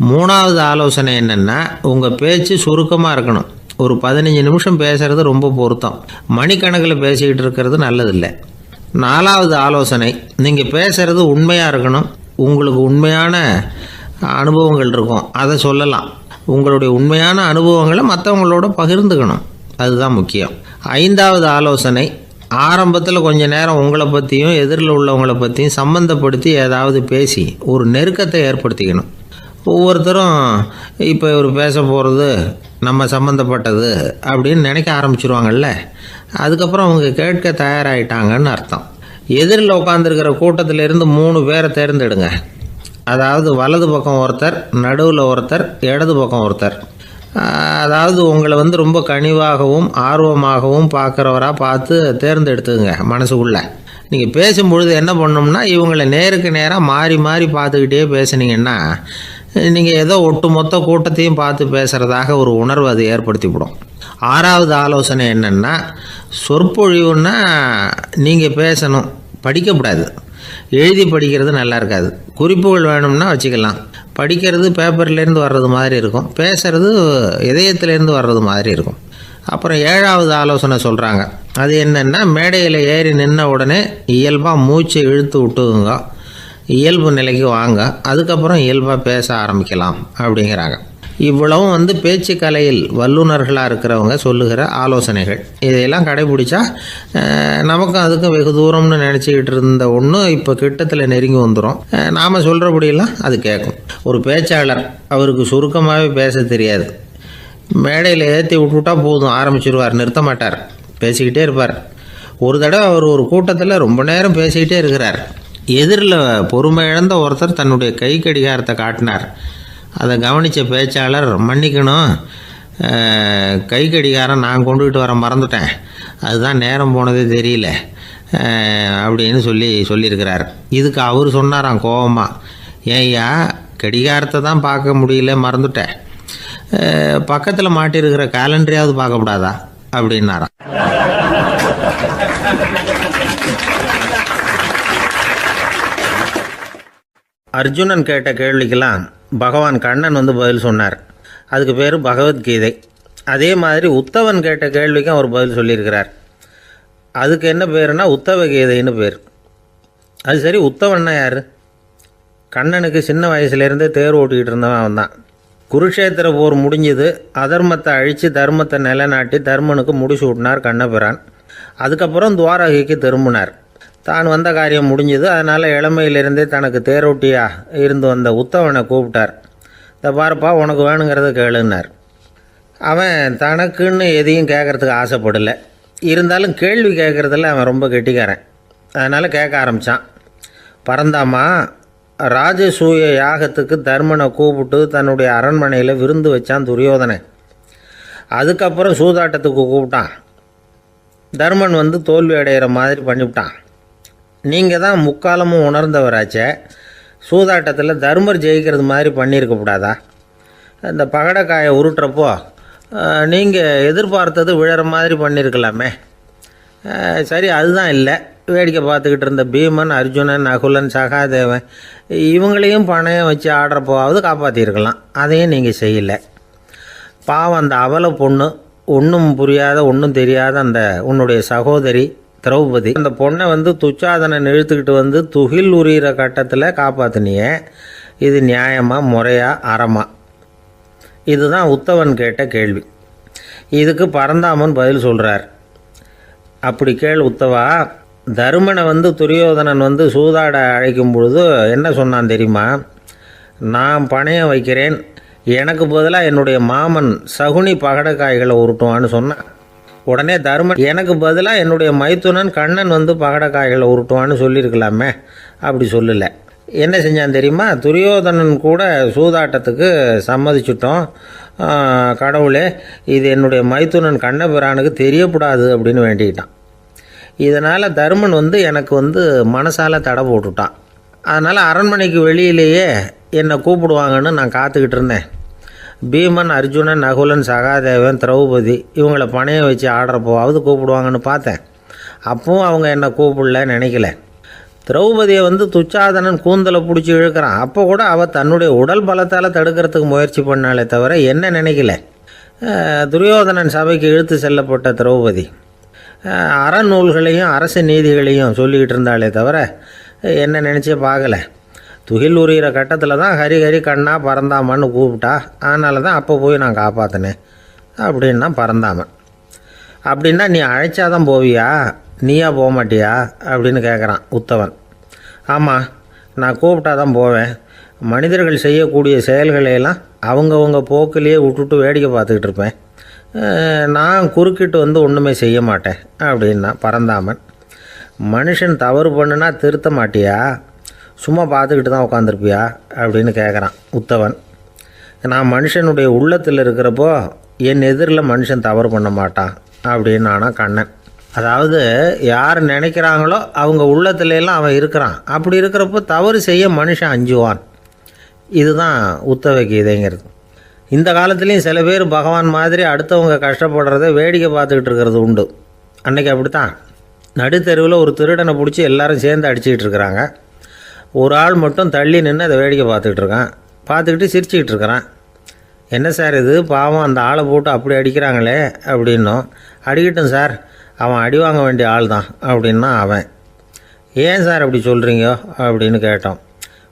3வது ஆலோசனை என்னென்னா, உங்கள் பேச்சு சுருக்கமாக இருக்கணும். ஒரு 15 நிமிஷம் பேசுகிறது ரொம்ப பொருத்தம். மணிக்கணக்கில் பேசிக்கிட்டு இருக்கிறது நல்லதில்லை. 4வது ஆலோசனை, நீங்கள் பேசுகிறது உண்மையாக இருக்கணும். உங்களுக்கு உண்மையான அனுபவங்கள் இருக்கும், அதை சொல்லலாம். உங்களுடைய உண்மையான அனுபவங்களை மற்றவங்களோட பகிர்ந்துக்கணும், அதுதான் முக்கியம். 5வது ஆலோசனை, ஆரம்பத்தில் கொஞ்ச நேரம் உங்களை பற்றியும் எதிரில் உள்ளவங்களை பற்றியும் சம்மந்தப்படுத்தி ஏதாவது பேசி ஒரு நெருக்கத்தை ஏற்படுத்திக்கணும். ஒவ்வொருத்தரும் இப்போ இவர் பேச போகிறது நம்ம சம்மந்தப்பட்டது அப்படின்னு நினைக்க ஆரம்பிச்சிருவாங்கல்ல, அதுக்கப்புறம் அவங்க கேட்க தயாராகிட்டாங்கன்னு அர்த்தம். எதிரில் உட்காந்துருக்கிற கூட்டத்திலேருந்து 3 பேரை தேர்ந்தெடுங்க. அதாவது வலது பக்கம் ஒருத்தர், நடுவில் ஒருத்தர், இடது பக்கம் ஒருத்தர். அதாவது உங்களை ரொம்ப கனிவாகவும் ஆர்வமாகவும் பார்க்குறவராக பார்த்து தேர்ந்தெடுத்துங்க மனசுக்குள்ளே. நீங்கள் பேசும்பொழுது என்ன பண்ணணும்னா, இவங்களை நேருக்கு நேராக மாறி மாறி பார்த்துக்கிட்டே பேசுனீங்கன்னா நீங்கள் ஏதோ ஒட்டுமொத்த கூட்டத்தையும் பார்த்து பேசுகிறதாக ஒரு உணர்வு அது ஏற்படுத்திவிடும். 6வது ஆலோசனை என்னென்னா, சொற்பொழிவுன்னா நீங்கள் பேசணும், படிக்கக்கூடாது. எழுதி படிக்கிறது நல்லா இருக்காது. குறிப்புகள் வேணும்னா வச்சுக்கலாம். படிக்கிறது பேப்பர்லேருந்து வர்றது மாதிரி இருக்கும், பேசுகிறது இதயத்திலேருந்து வர்றது மாதிரி இருக்கும். அப்புறம் 7வது ஆலோசனை சொல்கிறாங்க. அது என்னென்னா, மேடையில் ஏறி நின்ன உடனே இயல்பாக மூச்சை இழுத்து விட்டுங்க, இயல்பு நிலைக்கு வாங்க, அதுக்கப்புறம் இயல்பாக பேச ஆரம்பிக்கலாம் அப்படிங்கிறாங்க. இவ்வளவும் பேச்சு கலையில் வல்லுநர்களாக இருக்கிறவங்க சொல்லுகிற ஆலோசனைகள். இதையெல்லாம் கடைபிடிச்சா நமக்கும் அதுக்கும் வெகு தூரம்னு நினச்சிக்கிட்டு இருந்த ஒன்று இப்போ கிட்டத்தில் நெருங்கி வந்துடும். நாம் சொல்கிறபடியெல்லாம் அது கேட்கும். ஒரு பேச்சாளர், அவருக்கு சுருக்கமாகவே பேச தெரியாது. மேடையில் ஏற்றி விட்டுவிட்டா போதும், ஆரம்பிச்சிருவார், நிறுத்த மாட்டார், பேசிக்கிட்டே இருப்பார். ஒரு தடவை அவர் ஒரு கூட்டத்தில் ரொம்ப நேரம் பேசிக்கிட்டே இருக்கிறார். எதிரில் பொறுமை இழந்த ஒருத்தர் தன்னுடைய கை கடிகாரத்தை காட்டினார். அதை கவனித்த பேச்சாளர், மன்னிக்கணும், கை கடிகாரம் நான் கொண்டுகிட்டு வர மறந்துட்டேன், அதுதான் நேரம் போனதே தெரியல அப்படின்னு சொல்லியிருக்கிறார். இதுக்கு அவர் சொன்னாராம் கோபமாக, ஏய்யா கடிகாரத்தை தான் பார்க்க முடியல, மறந்துட்டேன், பக்கத்தில் மாட்டியிருக்கிற கேலண்டரையாவது பார்க்கக்கூடாதா அப்படின்னாராம். அர்ஜுனன் கேட்ட கேள்விக்கெல்லாம் பகவான் கண்ணன் பதில் சொன்னார். அதுக்கு பேர் பகவத்கீதை. அதே மாதிரி உத்தவன் கேட்ட கேள்விக்கும் அவர் பதில் சொல்லியிருக்கிறார். அதுக்கு என்ன பேருனா உத்தவ கீதைன்னு பேர். அது சரி, உத்தவன்னா யார்? கண்ணனுக்கு சின்ன வயசுலேருந்தே தேர் ஓட்டிக்கிட்டு இருந்தவன் அவன் தான். குருஷேத்திர போர் முடிஞ்சது, அதர்மத்தை அழித்து தர்மத்தை நிலைநாட்டி தர்மனுக்கு முடிச்சு விட்டினார் கண்ணபிரான். அதுக்கப்புறம் துவாரகைக்கு திரும்பினார். தான் வந்த காரியம் முடிஞ்சது, அதனால் இளமையிலிருந்தே தனக்கு தேரோட்டியாக இருந்து வந்த உத்தவனை கூப்பிட்டார். இந்த பாருப்பா, உனக்கு வேணுங்கிறத கேளுன்னார். அவன் தனக்குன்னு எதையும் கேட்குறதுக்கு ஆசைப்படலை. இருந்தாலும் கேள்வி கேட்குறதில் அவன் ரொம்ப கெட்டிக்காரன். அதனால் கேட்க ஆரம்பித்தான். பரந்தாமா, ராஜசூய யாகத்துக்கு தர்மனை கூப்பிட்டு தன்னுடைய அரண்மனையில் விருந்து வச்சான் துரியோதனை. அதுக்கப்புறம் சூதாட்டத்துக்கு கூப்பிட்டான். தர்மன் தோல்வி அடைகிற மாதிரி பண்ணிவிட்டான். நீங்கள் தான் முக்காலமும் உணர்ந்தவராச்சே, சூதாட்டத்தில் தர்மர் ஜெயிக்கிறது மாதிரி பண்ணியிருக்கக்கூடாதா? இந்த பகடக்காயை உருட்டுறப்போ நீங்கள் எதிர்பார்த்தது விழற மாதிரி பண்ணியிருக்கலாமே. சரி, அதுதான் இல்லை. வேடிக்கை பார்த்துக்கிட்டு இருந்த பீமன், அர்ஜுனன், நகுலன், சகாதேவன் இவங்களையும் பணையம் வச்சு ஆடுறப்போவாவது காப்பாற்றிருக்கலாம். அதையும் நீங்கள் செய்யலை. பாவம் அந்த அவல பொண்ணு, ஒன்றும் புரியாத ஒன்றும் தெரியாத அந்த உன்னுடைய சகோதரி திரௌபதி, அந்த பொண்ணை துச்சாதனை இழுத்துக்கிட்டு துகில் உரிகிற கட்டத்தில் காப்பாற்றினியே. இது நியாயமா, முறையா, அறமா? இதுதான் உத்தவன் கேட்ட கேள்வி. இதுக்கு பரந்தாமன் பதில் சொல்கிறார். அப்படி கேள் உத்தவா, தருமனை துரியோதனன் சூதாட அழைக்கும் பொழுது என்ன சொன்னான் தெரியுமா? நான் பணையம் வைக்கிறேன், எனக்கு பதிலாக என்னுடைய மாமன் சகுனி பகடக்காய்களை உருட்டுவான்னு சொன்னான். உடனே தருமன் எனக்கு பதிலாக என்னுடைய மைத்துனன் கண்ணன் பகடக்காய்களை உருட்டுவான்னு சொல்லியிருக்கலாமே, அப்படி சொல்லலை. என்ன செஞ்சான் தெரியுமா? துரியோதனன் கூட சூதாட்டத்துக்கு சம்மதிச்சிட்டோம், கடவுளே இது என்னுடைய மைத்துனன் கண்ணபிரானுக்கு தெரியக்கூடாது அப்படின்னு வேண்டிக்கிட்டான். இதனால் தருமன் எனக்கு மனசால் தடை போட்டுட்டான். அதனால் அரண்மனைக்கு வெளியிலேயே என்னை கூப்பிடுவாங்கன்னு நான் காத்துக்கிட்டு இருந்தேன். பீமன், அர்ஜுனன், நகுலன், சகாதேவன், திரௌபதி இவங்கள பணையம் வச்சு ஆடுறப்போவாவது கூப்பிடுவாங்கன்னு பார்த்தேன். அப்பவும் அவங்க என்னை கூப்பிடல, நினைக்கல. திரௌபதியை துச்சாதனன் கூந்தலை பிடிச்சி இழுக்கிறான். அப்போ கூட அவள் தன்னுடைய உடல் பலத்தால் தடுக்கிறதுக்கு முயற்சி பண்ணாலே தவிர என்ன நினைக்கல. துரியோதனன் சபைக்கு இழுத்து செல்லப்பட்ட திரௌபதி அறநூல்களையும் அரசு நீதிகளையும் சொல்லிக்கிட்டு இருந்தாலே தவிர என்ன நினச்சே பார்க்கலை. துகில் உரிகிற கட்டத்தில் தான் ஹரி ஹரி கண்ணா பறந்தாமன்னு கூப்பிட்டா. அதனால தான் அப்போ போய் நான் காப்பாற்றினேன் அப்படின்னா பறந்தாமன். அப்படின்னா நீ அழைச்சாதான் போவியா, நீயா போக மாட்டியா அப்படின்னு கேட்குறான் உத்தவன். ஆமாம், நான் கூப்பிட்டா தான் போவேன். மனிதர்கள் செய்யக்கூடிய செயல்களையெல்லாம் அவங்கவுங்க போக்கிலேயே விட்டுட்டு வேடிக்கை பார்த்துக்கிட்டு இருப்பேன். நான் குறுக்கிட்டு ஒன்றுமே செய்ய மாட்டேன் அப்படின்னா பறந்தாமன். மனுஷன் தவறு பண்ணுனா திருத்த மாட்டியா, சும்மா பார்த்துக்கிட்டு தான் உட்காந்துருப்பியா அப்படின்னு கேட்குறான் உத்தவன். நான் மனுஷனுடைய உள்ளத்தில் இருக்கிறப்போ என் எதிரில் மனுஷன் தவறு பண்ண மாட்டான் அப்படின்னு ஆனால் கண்ணன். அதாவது யார் நினைக்கிறாங்களோ அவங்க உள்ளத்துலலாம் அவன் இருக்கிறான். அப்படி இருக்கிறப்போ தவறு செய்ய மனுஷன் அஞ்சுவான். இதுதான் உத்தவ கீதைங்கிறது. இந்த காலத்துலேயும் சில பேர் பகவான் மாதிரி அடுத்தவங்க கஷ்டப்படுறத வேடிக்கை பார்த்துக்கிட்டு இருக்கிறது உண்டு. அன்றைக்கி அப்படித்தான். நடுத்தெருவில் ஒரு திருடனை பிடிச்சி எல்லாரும் சேர்ந்து அடிச்சுக்கிட்டு இருக்கிறாங்க. ஒரு ஆள் மட்டும் தள்ளி நின்று அதை வேடிக்கை பார்த்துக்கிட்டு இருக்கான். பார்த்துக்கிட்டு சிரிச்சுக்கிட்டு இருக்கிறான். என்ன சார் இது, பாவம் அந்த ஆளை போட்டு அப்படி அடிக்கிறாங்களே அப்படின்னும். அடிக்கட்டும் சார், அவன் அடி வாங்க வேண்டிய ஆள் தான் அப்படின்னா அவன். ஏன் சார் அப்படி சொல்கிறீங்க அப்படின்னு கேட்டோம்.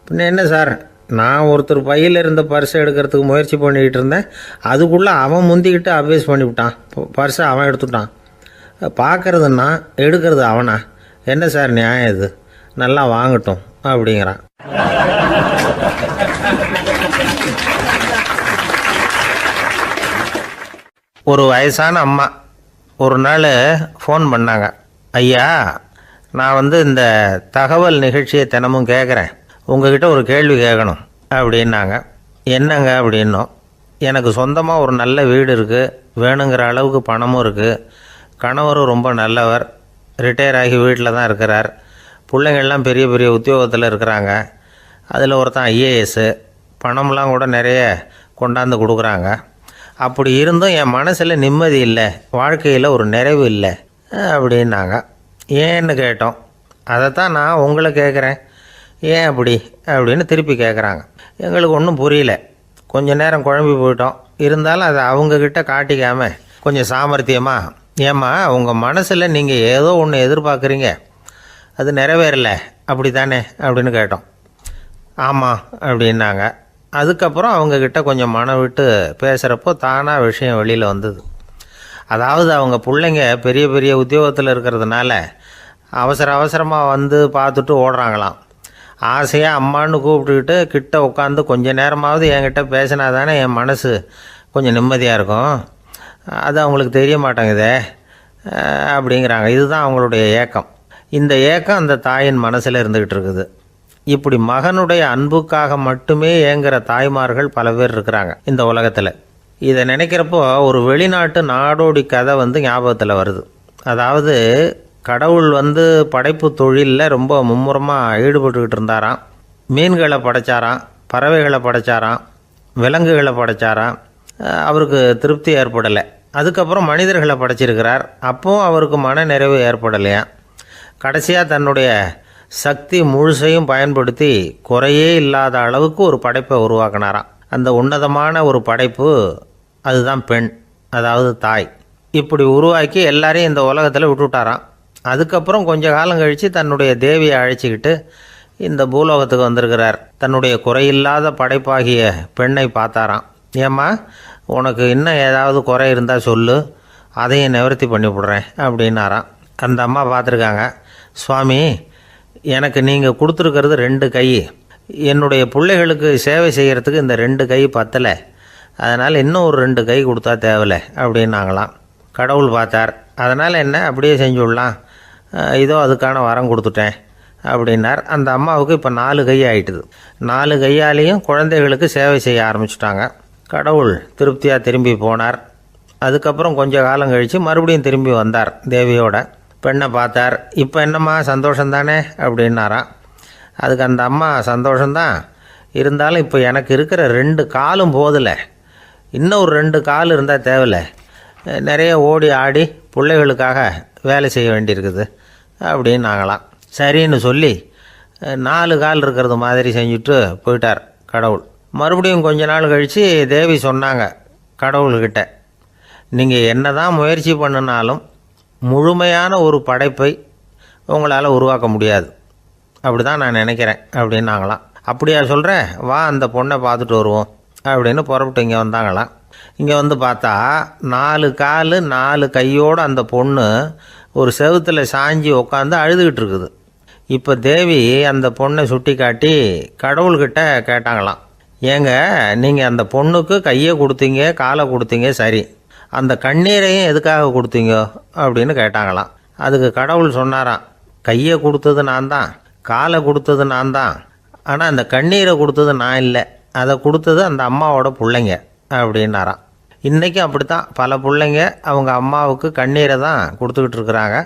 பின்ன என்ன சார், நான் ஒருத்தர் பையில் இருந்த பர்ஸை எடுக்கிறதுக்கு முயற்சி பண்ணிக்கிட்டு இருந்தேன். அதுக்குள்ளே அவன் முந்திக்கிட்டு அப்வேஸ் பண்ணிவிட்டான். பர்ஸை அவன் எடுத்துட்டான். பார்க்கறதுன்னா எடுக்கிறது அவனா? என்ன சார் நியாயம் இது? நல்லா வாங்கட்டும் அப்படிங்கிறான். ஒரு வயசான அம்மா ஒரு நாள் ஃபோன் பண்ணாங்க. ஐயா, நான் இந்த தகவல் நிகழ்ச்சியை தினமும் கேட்குறேன், உங்ககிட்ட ஒரு கேள்வி கேட்கணும் அப்படின்னாங்க. என்னங்க அப்படின்னோம். எனக்கு சொந்தமாக ஒரு நல்ல வீடு இருக்குது, வேணுங்கிற அளவுக்கு பணமும் இருக்குது, கணவரும் ரொம்ப நல்லவர், ரிட்டையர் ஆகி வீட்டில் தான் இருக்கிறார், பிள்ளைங்கள்லாம் பெரிய பெரிய உத்தியோகத்தில் இருக்கிறாங்க, அதில் ஒருத்தன் ஐஏஎஸ்ஸு, பணம்லாம் கூட நிறைய கொண்டாந்து கொடுக்குறாங்க. அப்படி இருந்தும் என் மனசில் நிம்மதி இல்லை, வாழ்க்கையில் ஒரு நிறைவு இல்லை அப்படின்னாங்க. ஏன்னு கேட்டோம். அதைத்தான் நான் உங்களை கேட்குறேன், ஏன் அப்படி அப்படின்னு திருப்பி கேட்குறாங்க. எங்களுக்கு ஒன்றும் புரியல. கொஞ்சம் நேரம் குழம்பி போயிட்டோம். இருந்தாலும் அதை அவங்கக்கிட்ட காட்டிக்காமல் கொஞ்சம் சாமர்த்தியமாக, ஏம்மா உங்கள் மனசில் நீங்கள் ஏதோ ஒன்று எதிர்பார்க்குறீங்க, அது நிறைவேறலை அப்படி தானே அப்படின்னு கேட்டோம். ஆமாம் அப்படின்னாங்க. அதுக்கப்புறம் அவங்கக்கிட்ட கொஞ்சம் மனம் விட்டு பேசுகிறப்போ தானாக விஷயம் வெளியில் வந்தது. அதாவது அவங்க பிள்ளைங்க பெரிய பெரிய உத்தியோகத்தில் இருக்கிறதுனால அவசரமாக பார்த்துட்டு ஓடுறாங்களாம். ஆசையாக அம்மான்னு கூப்பிட்டுக்கிட்டு கிட்ட உட்காந்து கொஞ்சம் நேரமாவது என்கிட்ட பேசினா தானே என் மனசு கொஞ்சம் நிம்மதியாக இருக்கும். அது அவங்களுக்கு தெரிய மாட்டேங்குதே அப்படிங்கிறாங்க. இதுதான் அவங்களுடைய ஏக்கம். இந்த ஏக்கம் அந்த தாயின் மனசில் இருந்துக்கிட்டு இருக்குது. இப்படி மகனுடைய அன்புக்காக மட்டுமே ஏங்குற தாய்மார்கள் பல பேர் இருக்கிறாங்க இந்த உலகத்தில். இதை நினைக்கிறப்போ ஒரு வெளிநாட்டு நாடோடி கதை ஞாபகத்தில் வருது. அதாவது கடவுள் படைப்பு தொழிலில் ரொம்ப மும்முரமாக ஈடுபட்டுக்கிட்டு இருந்தாராம். மீன்களை படைச்சாராம், பறவைகளை படைச்சாராம், விலங்குகளை படைச்சாராம். அவருக்கு திருப்தி ஏற்படலை. அதுக்கப்புறம் மனிதர்களை படைச்சிருக்கிறார். அப்போவும் அவருக்கு மன நிறைவு ஏற்படலையாம். கடைசியாக தன்னுடைய சக்தி முழுசையும் பயன்படுத்தி குறையே இல்லாத அளவுக்கு ஒரு படைப்பை உருவாக்கினாராம். அந்த உன்னதமான ஒரு படைப்பு அதுதான் பெண், அதாவது தாய். இப்படி உருவாக்கி எல்லாரையும் இந்த உலகத்தில் விட்டுவிட்டாராம். அதுக்கப்புறம் கொஞ்ச காலம் கழித்து தன்னுடைய தேவியை அழைச்சிக்கிட்டு இந்த பூலோகத்துக்கு வந்திருக்கிறார். தன்னுடைய குறையில்லாத படைப்பாகிய பெண்ணை பார்த்தாராம். ஏம்மா உனக்கு இன்னும் ஏதாவது குறை இருந்தால் சொல்லு, அதையும் நிவர்த்தி பண்ணி விடுறேன் அப்படின்னாராம். அந்த அம்மா பார்த்துருக்காங்க. சுவாமி, எனக்கு நீங்கள் கொடுத்துருக்கிறது 2 கை. என்னுடைய பிள்ளைகளுக்கு சேவை செய்கிறதுக்கு இந்த 2 கை பத்தலை. அதனால் இன்னும் ஒரு 2 கை கொடுத்தா தேவலை அப்படின்னாங்களாம். கடவுள் பார்த்தார். அதனால் என்ன, அப்படியே செஞ்சு விடலாம், இதோ அதுக்கான வரம் கொடுத்துட்டேன் அப்படின்னார். அந்த அம்மாவுக்கு இப்போ 4 கை ஆகிட்டுது. 4 கையாலேயும் குழந்தைகளுக்கு சேவை செய்ய ஆரம்பிச்சுட்டாங்க. கடவுள் திருப்தியாக திரும்பி போனார். அதுக்கப்புறம் கொஞ்சம் காலம் கழித்து மறுபடியும் திரும்பி வந்தார். தேவியோட பெண்ணை பார்த்தார். இப்போ என்னம்மா சந்தோஷந்தானே அப்படின்னாராம். அதுக்கு அந்த அம்மா, சந்தோஷந்தான், இருந்தாலும் இப்போ எனக்கு இருக்கிற 2 காலும் போதில்லை, இன்னும் ஒரு 2 கால் இருந்தால் தேவையில்லை, நிறைய ஓடி ஆடி பிள்ளைகளுக்காக வேலை செய்ய வேண்டியிருக்குது அப்படின்னாங்களாம். சரின்னு சொல்லி 4 கால் இருக்கிறது மாதிரி செஞ்சுட்டு போயிட்டார் கடவுள். மறுபடியும் கொஞ்ச நாள் கழித்து தேவி சொன்னாங்க கடவுள்கிட்ட, நீங்கள் என்ன தான் முயற்சி பண்ணினாலும் முழுமையான ஒரு படைப்பை உங்களால் உருவாக்க முடியாது, அப்படி தான் நான் நினைக்கிறேன் அப்படின்னாங்களாம். அப்படியா சொல்கிறேன், வா அந்த பொண்ணை பார்த்துட்டு வருவோம் அப்படின்னு புறப்பட்டு இங்கே வந்தாங்களாம். இங்கே வந்து பார்த்தா 4 கால் 4 கையோடு அந்த பொண்ணு ஒரு செவுத்தில் சாஞ்சி உட்காந்து அழுதுகிட்டு இருக்குது. இப்போ தேவி அந்த பொண்ணை சுட்டி காட்டி கடவுள்கிட்ட கேட்டாங்களாம், ஏங்க நீங்கள் அந்த பொண்ணுக்கு கையை கொடுத்தீங்க, காலை கொடுத்தீங்க, சரி, அந்த கண்ணீரையும் எதுக்காக கொடுத்தீங்க அப்படின்னு கேட்டாங்களாம். அதுக்கு கடவுள் சொன்னாராம், கையை கொடுத்தது நான் தான், காலை கொடுத்தது நான் தான், ஆனால் அந்த கண்ணீரை கொடுத்தது நான் இல்லை, அதை கொடுத்தது அந்த அம்மாவோட பிள்ளைங்க அப்படின்னாராம். இன்றைக்கும் அப்படித்தான் பல பிள்ளைங்க அவங்க அம்மாவுக்கு கண்ணீரை தான் கொடுத்துக்கிட்டு இருக்கிறாங்க.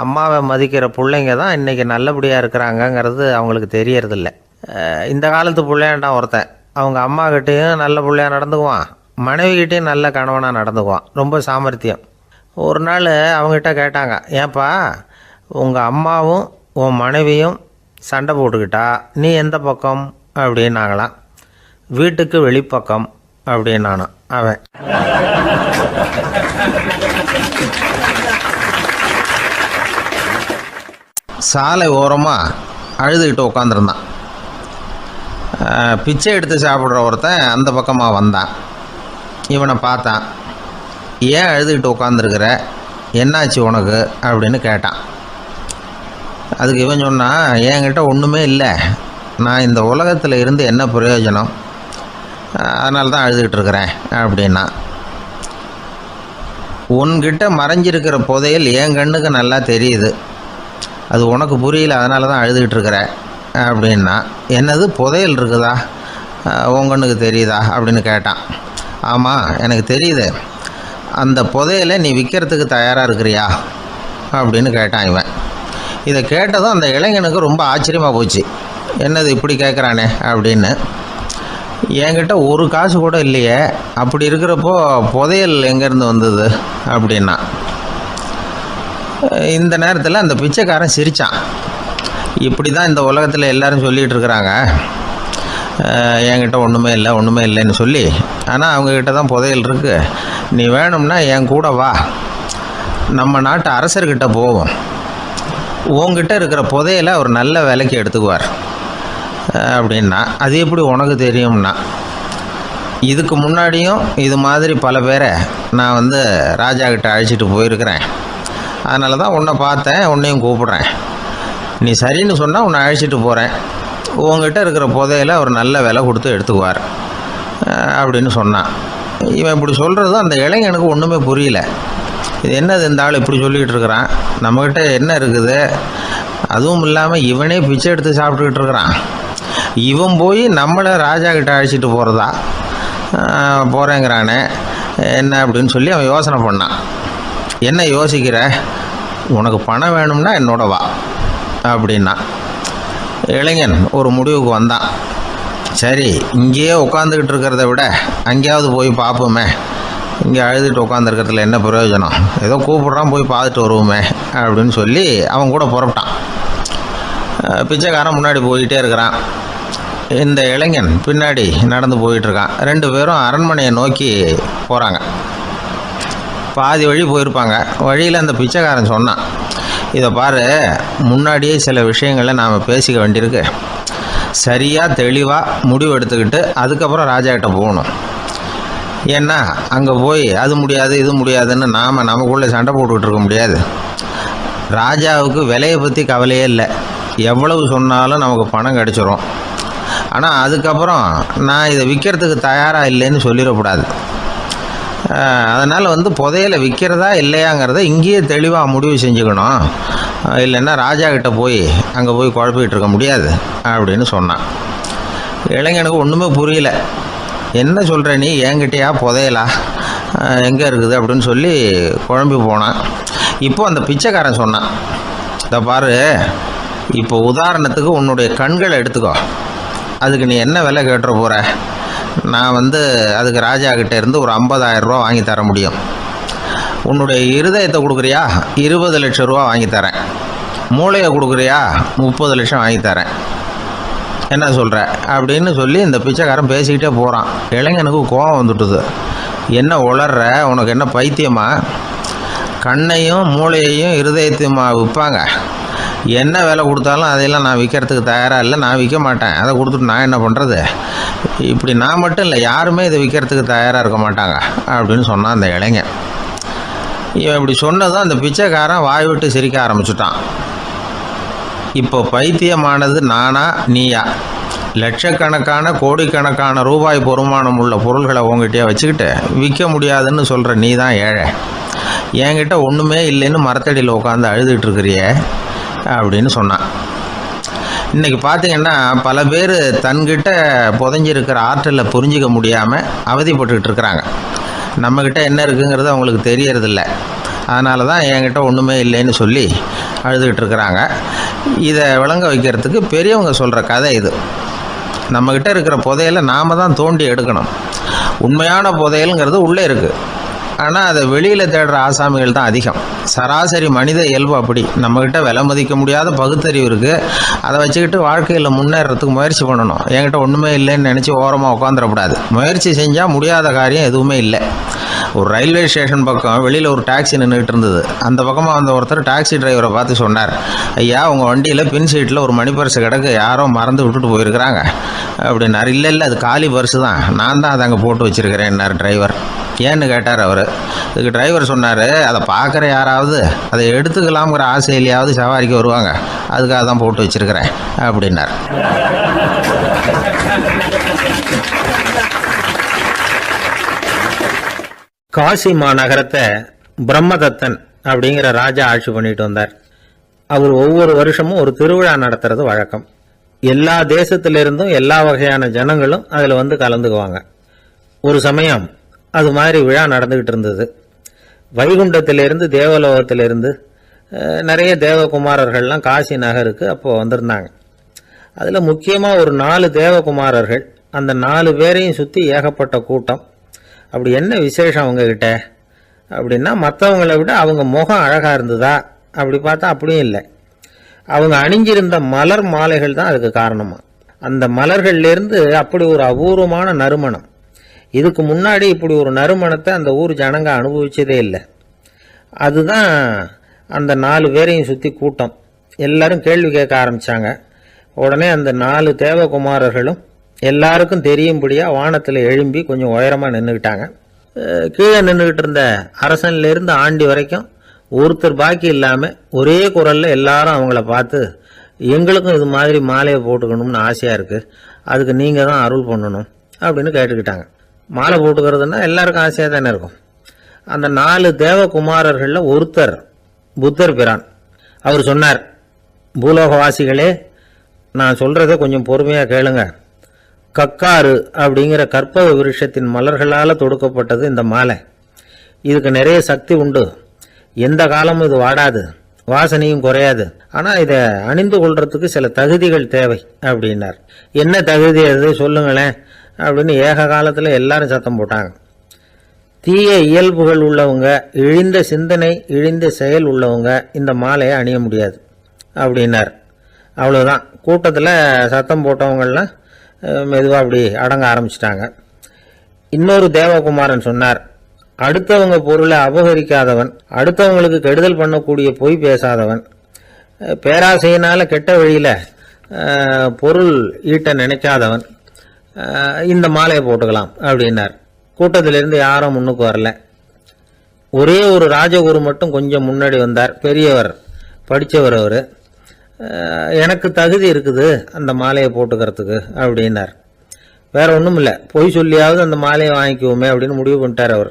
அம்மாவை மதிக்கிற பிள்ளைங்க தான் இன்றைக்கி நல்லபடியாக இருக்கிறாங்கங்கிறது அவங்களுக்கு தெரியறதில்ல. இந்த காலத்து பிள்ளையாண்டான் ஒருத்தன் அவங்க அம்மாக்கிட்டேயும் நல்ல பிள்ளையாக நடந்துக்குவான், மனைவிக்கிட்டேயும் நல்ல கணவனாக நடந்துக்குவான், ரொம்ப சாமர்த்தியம். ஒரு நாள் அவங்ககிட்ட கேட்டாங்க, ஏன்பா உங்கள் அம்மாவும் உன் மனைவியும் சண்டை போட்டுக்கிட்டா நீ எந்த பக்கம் அப்படின்னாங்களாம். வீட்டுக்கு வெளிப்பக்கம் அப்படின்னானான் அவன். சாலை ஓரமாக அழுதுகிட்டு உட்காந்துருந்தான். பிச்சை எடுத்து சாப்பிட்ற ஒருத்தன் அந்த பக்கமாக வந்தான். இவனை பார்த்தான். ஏன் அழுதுகிட்டு உட்காந்துருக்கிற, என்னாச்சு உனக்கு அப்படின்னு கேட்டான். அதுக்கு இவன் சொன்னான், என்கிட்ட ஒன்றுமே இல்லை, நான் இந்த உலகத்தில் இருந்து என்ன பிரயோஜனம், அதனால தான் அழுதுகிட்டு இருக்கிறேன் அப்படின்னா. உன்கிட்ட மறைஞ்சிருக்கிற புதையல் என் கண்ணுக்கு நல்லா தெரியுது, அது உனக்கு புரியல, அதனால தான் அழுதுகிட்டு இருக்கிற அப்படின்னா. என்னது புதையல் இருக்குதா, உன் கண்ணுக்கு தெரியுதா அப்படின்னு கேட்டான். ஆமாம் எனக்கு தெரியுது, அந்த புதையலை நீ விற்கிறதுக்கு தயாராக இருக்கிறியா அப்படின்னு கேட்டான் இவன். இதை கேட்டதும் அந்த இளைஞனுக்கு ரொம்ப ஆச்சரியமாக போச்சு. என்னது இப்படி கேட்குறானே அப்படின்னு. என்கிட்ட ஒரு காசு கூட இல்லையே, அப்படி இருக்கிறப்போ புதையல் எங்கேருந்து வந்தது அப்படின்னா. இந்த நேரத்தில் அந்த பிச்சைக்காரன் சிரித்தான். இப்படி தான் இந்த உலகத்தில் எல்லோரும் சொல்லிகிட்டு இருக்கிறாங்க, என்கிட்ட ஒன்றுமே இல்லை ஒன்றுமே இல்லைன்னு சொல்லி, ஆனால் அவங்கக்கிட்ட தான் புதையல் இருக்குது, நீ வேணும்னா என் கூட வா, நம்ம நாட்டு அரசர்கிட்ட போவோம், உங்ககிட்ட இருக்கிற புதையலை அவர் நல்ல விலைக்கு எடுத்துக்குவார் அப்படின்னா. அது எப்படி உனக்கு தெரியும்னா, இதுக்கு முன்னாடியும் இது மாதிரி பல பேரை நான் வந்து ராஜா கிட்ட அழைச்சிட்டு போயிருக்கிறேன், அதனால தான் உன்னை பார்த்தேன், உன்னையும் கூப்பிட்றேன், நீ சரின்னு சொன்னால் உன்னை அழைச்சிட்டு போகிறேன், உங்ககிட்ட இருக்கிற புதையலை அவர் நல்ல விலை கொடுத்து எடுத்துக்குவார் அப்படின்னு சொன்னான். இவன் இப்படி சொல்கிறதும் அந்த இளைஞனுக்கு ஒன்றுமே புரியல. இது என்னது இந்த ஆள் இப்படி சொல்லிக்கிட்டு இருக்கிறான், நம்மக்கிட்ட என்ன இருக்குது, அதுவும் இல்லாமல் இவனே பிச்சை எடுத்து சாப்பிட்டுக்கிட்டு இருக்கிறான், இவன் போய் நம்மளை ராஜா கிட்ட அழைச்சிட்டு போகிறதா போகிறேங்கிறானே என்ன அப்படின்னு சொல்லி அவன் யோசனை பண்ணான். என்ன யோசிக்கிற, உனக்கு பணம் வேணும்னா என்னோட வா அப்படின்னா. இளைஞன் ஒரு முடிவுக்கு வந்தான். சரி, இங்கேயே உட்காந்துக்கிட்டு இருக்கிறத விட அங்கேயாவது போய் பார்ப்போமே, இங்கே அழுதுகிட்டு உட்காந்துருக்கிறதுல என்ன பிரயோஜனம், ஏதோ கூப்பிட்றான் போய் பார்த்துட்டு வருவோமே அப்படின்னு சொல்லி அவன் கூட புறப்பட்டான். பிச்சைக்காரன் முன்னாடி போயிட்டே இருக்கிறான், இந்த இளைஞன் பின்னாடி நடந்து போயிட்டுருக்கான். 2 பேரும் அரண்மனையை நோக்கி போகிறாங்க. பாதி வழி போயிருப்பாங்க. வழியில் அந்த பிச்சைக்காரன் சொன்னான், இதை பாரு, முன்னாடியே சில விஷயங்களை நாம் பேசிக்க வேண்டியிருக்கு, சரியாக தெளிவாக முடிவு எடுத்துக்கிட்டு அதுக்கப்புறம் ராஜாக்கிட்ட போகணும். ஏன்னா அங்கே போய் அது முடியாது இது முடியாதுன்னு நாம் நமக்குள்ளே சண்டை போட்டுக்கிட்டு இருக்க முடியாது. ராஜாவுக்கு விலையை பற்றி கவலையே இல்லை. எவ்வளவு சொன்னாலும் நமக்கு பணம் கிடச்சிரும். ஆனால் அதுக்கப்புறம் நான் இதை விற்கிறதுக்கு தயாராக இல்லைன்னு சொல்லிடக்கூடாது. அதனால் புதையலை விற்கிறதா இல்லையாங்கிறத இங்கேயே தெளிவாக முடிவு செஞ்சுக்கணும். இல்லைன்னா ராஜா கிட்ட போய் அங்கே போய் குழப்பிக்கிட்டு இருக்க முடியாது அப்படின்னு சொன்னான். இளைஞனுக்கு ஒன்றுமே புரியல. என்ன சொல்கிற நீ, என்கிட்டயா புதையலா, எங்கே இருக்குது அப்படின்னு சொல்லி குழம்பி போனான். இப்போ அந்த பிச்சைக்காரன் சொன்னான், இதை பாரு, இப்போ உதாரணத்துக்கு உன்னுடைய கண்களை எடுத்துக்கோ. அதுக்கு நீ என்ன விலை கேட்டுற போகிற? நான் அதுக்கு ராஜா கிட்டே இருந்து ஒரு 50,000 ரூபா வாங்கி தர முடியும். உன்னுடைய இருதயத்தை கொடுக்குறியா, 20 லட்சம் ரூபா வாங்கி தரேன். மூளையை கொடுக்குறியா, 30 லட்சம் வாங்கி தரேன். என்ன சொல்கிற அப்படின்னு சொல்லி இந்த பிச்சைக்காரன் பேசிக்கிட்டே போகிறான். இளைஞனுக்கு கோபம் வந்துட்டுது. என்ன உளர்ற, உனக்கு என்ன பைத்தியமா? கண்ணையும் மூளையையும் இருதயத்தையுமா விற்பாங்க? என்ன விலை கொடுத்தாலும் அதையெல்லாம் நான் விற்கிறதுக்கு தயாராக இல்லை, நான் விற்க மாட்டேன். அதை கொடுத்துட்டு நான் என்ன பண்ணுறது? இப்படி நான் மட்டும் இல்லை, யாருமே இதை விற்கிறதுக்கு தயாராக இருக்க மாட்டாங்க அப்படின்னு சொன்னான் அந்த இளைஞன். இவன் இப்படி சொன்னதும் அந்த பிச்சைக்காரன் வாய் விட்டு சிரிக்க ஆரம்பிச்சுட்டான். இப்போ பைத்தியமானது நானா நீயா? லட்சக்கணக்கான கோடிக்கணக்கான ரூபாய் பொறுமானம் உள்ள பொருள்களை உங்ககிட்டயே வச்சுக்கிட்டு விற்க முடியாதுன்னு சொல்கிற நீ தான் ஏழை. என்கிட்ட ஒன்றுமே இல்லைன்னு மரத்தடியில் உட்காந்து அழுதுகிட்டு இருக்கிறியே அப்படின்னு சொன்னான். இன்றைக்கி பார்த்திங்கன்னா பல பேர் தன்கிட்ட புதைஞ்சிருக்கிற ஆற்றலை புரிஞ்சிக்க முடியாமல் அவதிப்பட்டுக்கிட்டு இருக்கிறாங்க. நம்மக்கிட்ட என்ன இருக்குங்கிறது அவங்களுக்கு தெரியறதில்ல. அதனால தான் என்கிட்ட ஒன்றுமே இல்லைன்னு சொல்லி அழுதுகிட்டு இருக்கிறாங்க. இதை விளங்க வைக்கிறதுக்கு பெரியவங்க சொல்கிற கதை இது. நம்மக்கிட்ட இருக்கிற புதையலை நாம் தான் தோண்டி எடுக்கணும். உண்மையான புதையலுங்கிறது உள்ளே இருக்குது. ஆனால் அதை வெளியில் தேடுற ஆசாமிகள் தான் அதிகம். சராசரி மனித இயல்பு அப்படி. நம்மக்கிட்ட விலை மதிக்க முடியாத பகுத்தறிவு இருக்குது. அதை வச்சுக்கிட்டு வாழ்க்கையில் முன்னேறதுக்கு முயற்சி பண்ணணும். என்கிட்ட ஒன்றுமே இல்லைன்னு நினச்சி ஓரமாக உட்காந்துடக்கூடாது. முயற்சி செஞ்சால் முடியாத காரியம் எதுவுமே இல்லை. ஒரு ரயில்வே ஸ்டேஷன் பக்கம் வெளியில் ஒரு டாக்ஸி நின்றுக்கிட்டு இருந்தது. அந்த பக்கமாக வந்த ஒருத்தர் டாக்ஸி டிரைவரை பார்த்து சொன்னார், ஐயா, உங்கள் வண்டியில் பின் சீட்டில் ஒரு மணி பர்ஸு கிடக்கு, யாரோ மறந்து விட்டுட்டு போயிருக்கிறாங்க அப்படின்னார். இல்லை அது காலி பர்ஸு தான், நான் தான் அதை அங்கே போட்டு வச்சுருக்கிறேன்னார் டிரைவர். ஏன்னு கேட்டார் அவர். இதுக்கு டிரைவர் சொன்னார், அதை பார்க்குற யாராவது அதை எடுத்துக்கலாம்ங்கிற ஆசையிலையாவது சவாரிக்கு வருவாங்க, அதுக்காக தான் போட்டு வச்சுருக்கிறேன் அப்படின்னார். காசி மாநகரத்தை பிரம்மதத்தன் அப்படிங்கிற ராஜா ஆட்சி பண்ணிட்டு வந்தார். அவர் ஒவ்வொரு வருஷமும் ஒரு திருவிழா நடத்துறது வழக்கம். எல்லா தேசத்திலிருந்தும் எல்லா வகையான ஜனங்களும் அதில் கலந்துக்குவாங்க. ஒரு சமயம் அது மாதிரி விழா நடந்துக்கிட்டு இருந்தது. வைகுண்டத்திலிருந்து தேவலோகத்திலிருந்து நிறைய தேவகுமாரர்கள்லாம் காசி நகருக்கு அப்போது வந்திருந்தாங்க. அதில் முக்கியமாக ஒரு 4 தேவகுமாரர்கள். அந்த 4 பேரையும் சுற்றி ஏகப்பட்ட கூட்டம். அப்படி என்ன விசேஷம் அவங்கக்கிட்ட அப்படின்னா, மற்றவங்களை விட அவங்க முகம் அழகாக இருந்ததா அப்படி பார்த்தா அப்படியும் இல்லை. அவங்க அணிஞ்சிருந்த மலர் மாலைகள் தான் அதுக்கு காரணமாக. அந்த மலர்கள்லேருந்து அப்படி ஒரு அபூர்வமான நறுமணம். இதுக்கு முன்னாடி இப்படி ஒரு நறுமணத்தை அந்த ஊர் ஜனங்க அனுபவிச்சதே இல்லை. அதுதான் அந்த 4 பேரையும் சுற்றி கூட்டம். எல்லாரும் கேள்வி கேட்க ஆரம்பித்தாங்க. உடனே அந்த 4 தேவகுமாரர்களும் எல்லாருக்கும் தெரியும்படியாக வானத்தில் எழும்பி கொஞ்சம் உயரமாக நின்றுக்கிட்டாங்க. கீழே நின்றுக்கிட்டு இருந்த அரசன்லேருந்து ஆண்டி வரைக்கும் ஒருத்தர் பாக்கி இல்லாமல் ஒரே குரலில் எல்லாரும் அவங்கள பார்த்து, எங்களுக்கும் இது மாதிரி மாலையை போட்டுக்கணும்னு ஆசையாக இருக்குது, அதுக்கு நீங்கள் தான் அருள் பண்ணணும் அப்படின்னு கேட்டுக்கிட்டாங்க. மாலை போட்டுக்கிறதுனா எல்லாருக்கும் ஆசையாக தானே இருக்கும். அந்த 4 தேவகுமாரர்களில் ஒருத்தர் புத்தர் பிரான். அவர் சொன்னார், பூலோகவாசிகளே, நான் சொல்கிறத கொஞ்சம் பொறுமையாக கேளுங்க. கக்காரு அப்படிங்கிற கற்பக விருட்சத்தின் மலர்களால் தொடுக்கப்பட்டது இந்த மாலை. இதுக்கு நிறைய சக்தி உண்டு. எந்த காலமும் இது வாடாது, வாசனையும் குறையாது. ஆனால் இதை அணிந்து கொள்றதுக்கு சில தகுதிகள் தேவை அப்படின்னார். என்ன தகுதி அது சொல்லுங்களேன் அப்படின்னு ஏக காலத்தில் எல்லாரும் சத்தம் போட்டாங்க. தீய இயல்புகள் உள்ளவங்க, இழிந்த சிந்தனை, இழிந்த செயல் உள்ளவங்க இந்த மாலையை அணிய முடியாது அப்படின்னார். அவ்வளோதான். கூட்டத்தில் சத்தம் போட்டவங்கள்லாம் மெதுவாக அப்படி அடங்க ஆரம்பிச்சிட்டாங்க. இன்னொரு தேவகுமாரன் சொன்னார், அடுத்தவங்க பொருளை அபகரிக்காதவன், அடுத்தவங்களுக்கு கெடுதல் பண்ணக்கூடிய பொய் பேசாதவன், பேராசையினால் கெட்ட வழியில் பொருள் ஈட்ட நினைக்காதவன் இந்த மாலையை போட்டுக்கலாம் அப்படின்னார். கூட்டத்திலிருந்து யாரும் முன்னுக்கு வரல. ஒரே ஒரு ராஜகுரு மட்டும் கொஞ்சம் முன்னாடி வந்தார். பெரியவர், படித்தவர் அவர். எனக்கு தகுதி இருக்குது அந்த மாலையை போட்டுக்கிறதுக்கு அப்படின்னார். வேற ஒன்றும் இல்லை, பொய் சொல்லியாவது அந்த மாலையை வாங்கிக்குவோமே அப்படின்னு முடிவு பண்ணிட்டார் அவர்.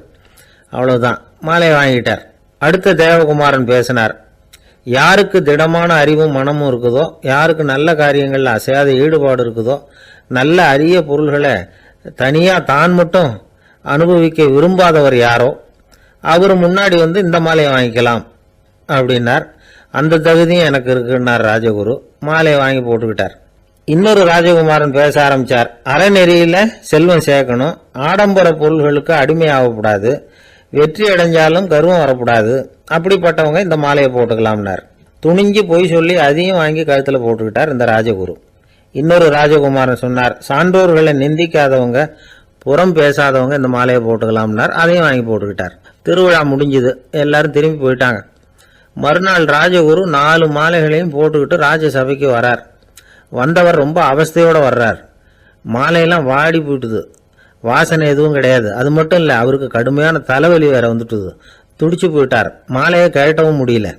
அவ்வளோதான், மாலையை வாங்கிட்டார். அடுத்த தேவகுமாரன் பேசினார். யாருக்கு திடமான அறிவும் மனமும் இருக்குதோ, யாருக்கு நல்ல காரியங்களில் அசையாத ஈடுபாடு இருக்குதோ, நல்ல அரிய பொருள்களை தனியாக தான் மட்டும் அனுபவிக்க விரும்பாதவர் யாரோ அவர் முன்னாடி இந்த மாலையை வாங்கிக்கலாம் அப்படின்னார். அந்த தகுதியும் எனக்கு இருக்குன்னார் ராஜகுரு. மாலையை வாங்கி போட்டுக்கிட்டார். இன்னொரு ராஜகுமாரன் பேச ஆரம்பித்தார். அறநெறியில் செல்வம் சேர்க்கணும், ஆடம்பர பொருள்களுக்கு அடிமையாகக்கூடாது, வெற்றி அடைஞ்சாலும் கர்வம் வரக்கூடாது, அப்படிப்பட்டவங்க இந்த மாலையை போட்டுக்கலாம்னார். துணிஞ்சு பொய் சொல்லி அதையும் வாங்கி கழுத்தில் போட்டுக்கிட்டார் இந்த ராஜகுரு. இன்னொரு ராஜகுமாரன் சொன்னார். சான்றோர்களை நிந்திக்காதவங்க, புறம் பேசாதவங்க இந்த மாலையை போட்டுக்கலாம்னார். அதையும் வாங்கி போட்டுக்கிட்டார். திருவிழா முடிஞ்சுது, எல்லாரும் திரும்பி போயிட்டாங்க. மறுநாள் ராஜகுரு 4 மாலைகளையும் போட்டுக்கிட்டு ராஜசபைக்கு வரார். வந்தவர் ரொம்ப அவஸ்தையோடு வர்றார். மாலையெல்லாம் வாடி போயிட்டுது, வாசனை எதுவும் கிடையாது. அது மட்டும் இல்லை, அவருக்கு கடுமையான தலைவலி வேற வந்துட்டுது. துடிச்சு போயிட்டார். மாலையை கழட்டவும் முடியல.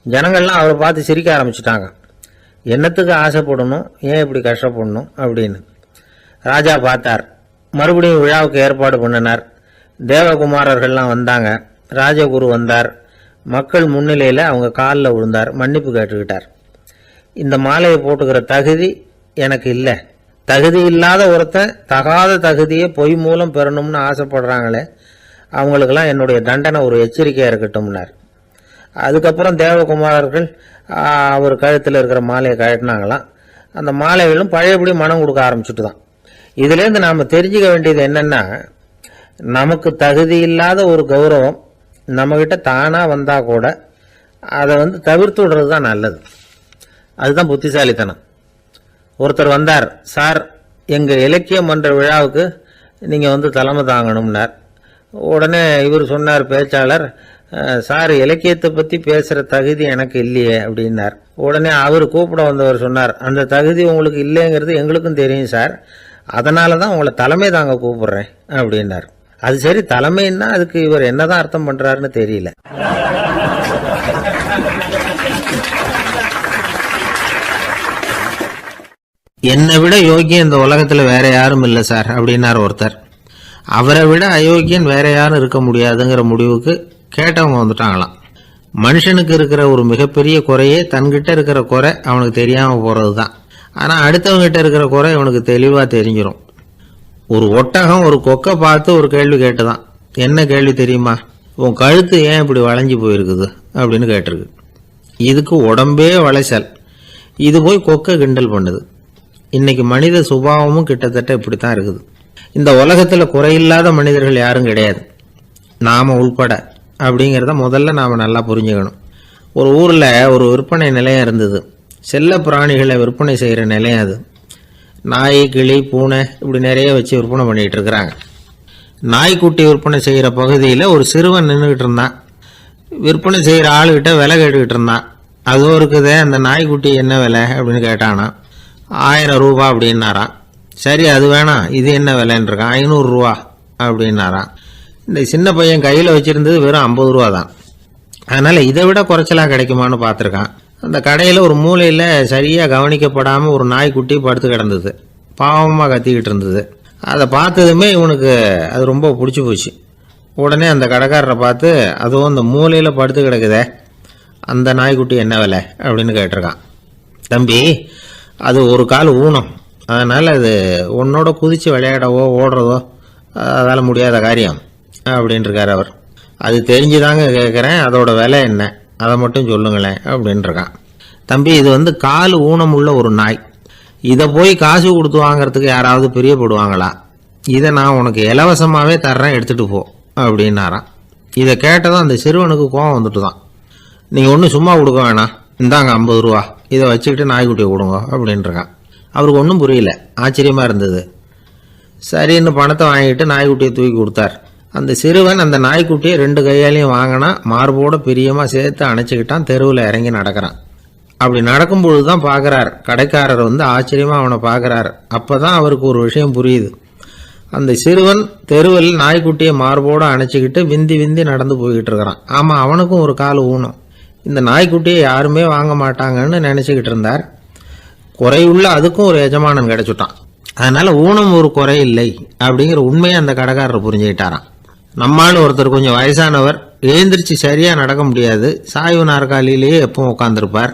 ஜனங்கள்லாம் அவரை பார்த்து சிரிக்க ஆரம்பிச்சிட்டாங்க. என்னத்துக்கு ஆசைப்படணும், ஏன் இப்படி கஷ்டப்படணும் அப்படின்னு. ராஜா பார்த்தார். மறுபடியும் விழாவுக்கு ஏற்பாடு பண்ணினார். தேவகுமாரர்கள்லாம் வந்தாங்க. ராஜகுரு வந்தார். மக்கள் முன்னிலையில் அவங்க காலில் விழுந்தார், மன்னிப்பு கேட்டுக்கிட்டார். இந்த மாலையை போட்டுக்கிற தகுதி எனக்கு இல்லை. தகுதி இல்லாத ஒருத்தன் தகாத தகுதியை பொய் மூலம் பெறணும்னு ஆசைப்படுறாங்களே, அவங்களுக்கெல்லாம் என்னுடைய தண்டனை ஒரு எச்சரிக்கையாக இருக்கட்டும்னார். அதுக்கப்புறம் தேவகுமாரர்கள் அவர் கழுத்தில் இருக்கிற மாலையை கழட்டினாங்களாம். அந்த மாலைகளும் பழையபடி மனம் கொடுக்க ஆரம்பிச்சுட்டு தான். இதுலேருந்து நாம் தெரிஞ்சுக்க வேண்டியது என்னென்னா, நமக்கு தகுதி இல்லாத ஒரு கௌரவம் நம்மக்கிட்ட தானாக வந்தால் கூட அதை தவிர்த்து விடுறது தான் நல்லது. அதுதான் புத்திசாலித்தனம். ஒருத்தர் வந்தார். சார், எங்கள் இலக்கிய மன்ற விழாவுக்கு நீங்கள் தலைமை தாங்கணும்னார். உடனே இவர் சொன்னார், பேச்சாளர், சார், இலக்கியத்தை பற்றி பேசுகிற தகுதி எனக்கு இல்லையே அப்படின்னார். உடனே அவர் கூப்பிட வந்தவர் சொன்னார், அந்த தகுதி உங்களுக்கு இல்லைங்கிறது எங்களுக்கும் தெரியும் சார், அதனால தான் உங்களை தலைமை தாங்க கூப்பிடுறேன் அப்படின்னார். அது சரி, தலைமைன்னா அதுக்கு இவர் என்னதான் அர்த்தம் பண்ணுறாருன்னு தெரியல. என்னை விட யோகியம் இந்த உலகத்தில் வேற யாரும் இல்லை சார் அப்படின்னார் ஒருத்தர். அவரை விட அயோக்கியன் வேற யாரும் இருக்க முடியாதுங்கிற முடிவுக்கு கேட்டவங்க வந்துட்டாங்களாம். மனுஷனுக்கு இருக்கிற ஒரு மிகப்பெரிய குறையே தன்கிட்ட இருக்கிற குறை அவனுக்கு தெரியாமல் போகிறது தான். ஆனால் அடுத்தவங்கிட்ட இருக்கிற குறை இவனுக்கு தெளிவாக தெரிஞ்சிடும். ஒரு ஒட்டகம் ஒரு கொக்கை பார்த்து ஒரு கேள்வி கேட்டுதான். என்ன கேள்வி தெரியுமா? உன் கழுத்து ஏன் இப்படி வளைஞ்சி போயிருக்குது அப்படின்னு கேட்டிருக்கு. இதுக்கு உடம்பே வளைச்சல். இது போய் கொக்கை கிண்டல் பண்ணுது. இன்னைக்கு மனித சுபாவமும் கிட்டத்தட்ட இப்படித்தான் இருக்குது. இந்த உலகத்தில் குறையில்லாத மனிதர்கள் யாரும் கிடையாது, நாம உள்பட அப்படிங்கிறத முதல்ல நாம் நல்லா புரிஞ்சுக்கணும். ஒரு ஊரில் ஒரு விற்பனை நிலையம் இருந்தது. செல்ல பிராணிகளை விற்பனை செய்கிற நிலையம் அது. நாய், கிளி, பூனை இப்படி நிறைய வச்சு விற்பனை பண்ணிகிட்டு இருக்கிறாங்க. நாய்க்குட்டி விற்பனை செய்கிற பகுதியில் ஒரு சிறுவன் நின்றுக்கிட்டு இருந்தான். விற்பனை செய்கிற ஆளுகிட்ட விலை கேட்டுக்கிட்டு இருந்தான். அதுவும் இருக்குதே, அந்த நாய்க்குட்டி என்ன விலை அப்படின்னு கேட்டானா. 1000 ரூபா அப்படின்னாரான். சரி, அது வேணாம், இது என்ன விலைன்னு இருக்கான். 500 ரூபா அப்படின்னாரான். இந்த சின்ன பையன் கையில் வச்சுருந்தது வெறும் 50 ரூபா தான். அதனால் இதை விட குறைச்சலாக கிடைக்குமான்னு பார்த்துருக்கான். அந்த கடையில் ஒரு மூலையில் சரியாக கவனிக்கப்படாமல் ஒரு நாய்க்குட்டி படுத்து கிடந்தது. பாவமாக கத்திக்கிட்டு இருந்தது. அதை பார்த்ததுமே இவனுக்கு அது ரொம்ப பிடிச்சி போச்சு. உடனே அந்த கடைக்காரரை பார்த்து, அதுவும் அந்த மூலையில் படுத்து கிடக்குதே, அந்த நாய்க்குட்டி என்ன விலை அப்படின்னு கேட்டிருக்கான். தம்பி, அது ஒரு கால் ஊனம், அதனால் அது உன்னோட குதித்து விளையாடவோ ஓடுறதோ அதால் முடியாத காரியம் அப்படின்ட்டுருக்கார் அவர். அது தெரிஞ்சுதாங்க கேட்குறேன், அதோட விலை என்ன, அதை மட்டும் சொல்லுங்களேன் அப்படின்ட்டுருக்கான். தம்பி, இது கால் ஊனம் உள்ள ஒரு நாய். இதை போய் காசு கொடுத்து வாங்கிறதுக்கு யாராவது பிரியப்படுவாங்களா? இதை நான் உனக்கு இலவசமாகவே தர்றேன், எடுத்துகிட்டு போ அப்படின்னாரான். இதை கேட்டதும் அந்த சிறுவனுக்கு கோபம் வந்துட்டு தான். நீங்கள் ஒன்றும் சும்மா கொடுக்க வேணாம், இந்தாங்க 50 ரூபா, இதை வச்சுக்கிட்டு நாய்க்குட்டியை கொடுங்க அப்படின்ட்டுருக்கான். அவருக்கு ஒன்றும் புரியல, ஆச்சரியமாக இருந்தது. சரின்னு பணத்தை வாங்கிட்டு நாய்க்குட்டியை தூக்கி கொடுத்தார். அந்த சிறுவன் அந்த நாய்க்குட்டியை 2 கையாலையும் வாங்கினா, மார்போட பிரியமாக சேர்த்து அணைச்சிக்கிட்டான். தெருவில் இறங்கி நடக்கிறான். அப்படி நடக்கும்பொழுது தான் பார்க்குறார், கடைக்காரர் ஆச்சரியமாக அவனை பார்க்குறார். அப்போ தான் அவருக்கு ஒரு விஷயம் புரியுது. அந்த சிறுவன் தெருவில் நாய்க்குட்டியை மார்போடு அணைச்சிக்கிட்டு விந்தி விந்தி நடந்து போய்கிட்டு இருக்கிறான். ஆமாம், அவனுக்கும் ஒரு கால் ஊனம். இந்த நாய்க்குட்டியை யாருமே வாங்க மாட்டாங்கன்னு நினச்சிக்கிட்டு இருந்தார். குறையுள்ள அதுக்கும் ஒரு எஜமானன் கிடைச்சுட்டான். அதனால் ஊனம் ஒரு குறை இல்லை அப்படிங்கிற உண்மையை அந்த கடைக்காரர் புரிஞ்சுக்கிட்டாராம். நம்மால் ஒருத்தர் கொஞ்சம் வயசானவர், எழுந்திரிச்சு சரியாக நடக்க முடியாது, சாய்வு நாற்காலியிலேயே எப்பவும் உட்காந்துருப்பார்.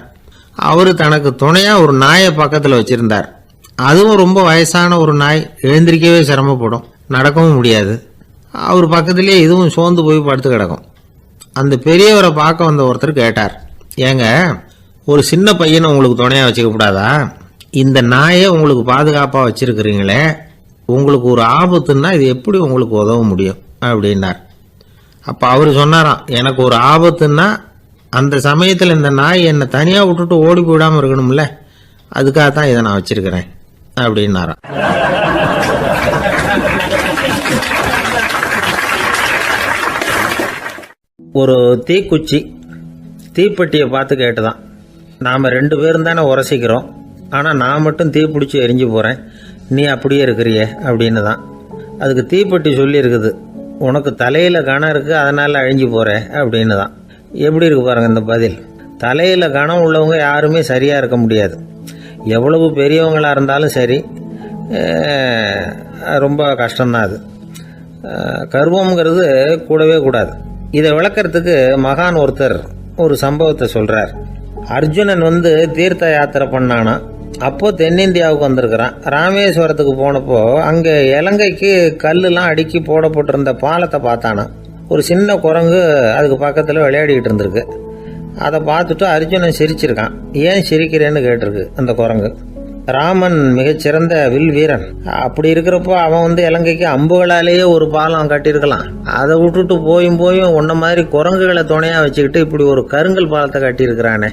அவர் தனக்கு துணையாக ஒரு நாயை பக்கத்தில் வச்சுருந்தார். அதுவும் ரொம்ப வயசான ஒரு நாய், எழுந்திரிக்கவே சிரமப்படும், நடக்கவும் முடியாது. அவர் பக்கத்துலேயே இதுவும் சோர்ந்து போய் படுத்து கிடக்கும். அந்த பெரியவரை பார்க்க வந்த ஒருத்தர் கேட்டார், ஏங்க ஒரு சின்ன பையனை உங்களுக்கு துணையாக வச்சுக்க கூடாதா? இந்த நாயை உங்களுக்கு பாதுகாப்பாக வச்சுருக்கிறீங்களே, உங்களுக்கு ஒரு ஆபத்துன்னா இது எப்படி உங்களுக்கு உதவ முடியும் அப்படின்னார். அப்போ அவர் சொன்னாராம், எனக்கு ஒரு ஆபத்துன்னா அந்த சமயத்தில் இந்த நாய் என்னை தனியாக விட்டுட்டு ஓடி போயிடாமல் இருக்கணும்ல, அதுக்காக தான் இதை நான் வச்சுருக்கிறேன் அப்படின்னாராம். ஒரு தீக்குச்சி தீப்பெட்டியை பார்த்து கேட்டுதான், நாம் 2 பேரும் தானே உரசிக்கிறோம், ஆனால் நான் மட்டும் தீ பிடிச்சி எரிஞ்சு போகிறேன், நீ அப்படியே இருக்கிறியே அப்படின்னு தான். அதுக்கு தீப்பெட்டி சொல்லியிருக்குது, உனக்கு தலையில் கணம் இருக்குது அதனால் அழிஞ்சு போகிற அப்படின்னு தான். எப்படி இருக்கு பாருங்கள் இந்த பதில். தலையில் கணம் உள்ளவங்க யாருமே சரியாக இருக்க முடியாது. எவ்வளவு பெரியவங்களாக இருந்தாலும் சரி, ரொம்ப கஷ்டம்தான் அது. கர்வம்ங்கிறது கூடவே கூடாது. இதை விளக்கறதுக்கு மகான் ஒருத்தர் ஒரு சம்பவத்தை சொல்கிறார். அர்ஜுனன் தீர்த்த யாத்திரை பண்ணானா. அப்போ தென்னிந்தியாவுக்கு வந்திருக்கிறான். ராமேஸ்வரத்துக்கு போனப்போ அங்கே இலங்கைக்கு கல்லுலாம் அடுக்கி போடப்பட்டிருந்த பாலத்தை பார்த்தானா. ஒரு சின்ன குரங்கு அதுக்கு பக்கத்தில் விளையாடிக்கிட்டு இருந்திருக்கு. அதை பார்த்துட்டு அர்ஜுனன் சிரிச்சிருக்கான். ஏன் சிரிக்கிறேன்னு கேட்டிருக்கு அந்த குரங்கு. ராமன் மிகச்சிறந்த வில் வீரன், அப்படி இருக்கிறப்போ அவன் இலங்கைக்கு அம்புகளாலேயே ஒரு பாலம் கட்டியிருக்கலாம். அதை விட்டுட்டு போயும் உன்ன மாதிரி குரங்குகளை துணையாக வச்சுக்கிட்டு இப்படி ஒரு கருங்கல் பாலத்தை கட்டியிருக்கிறானே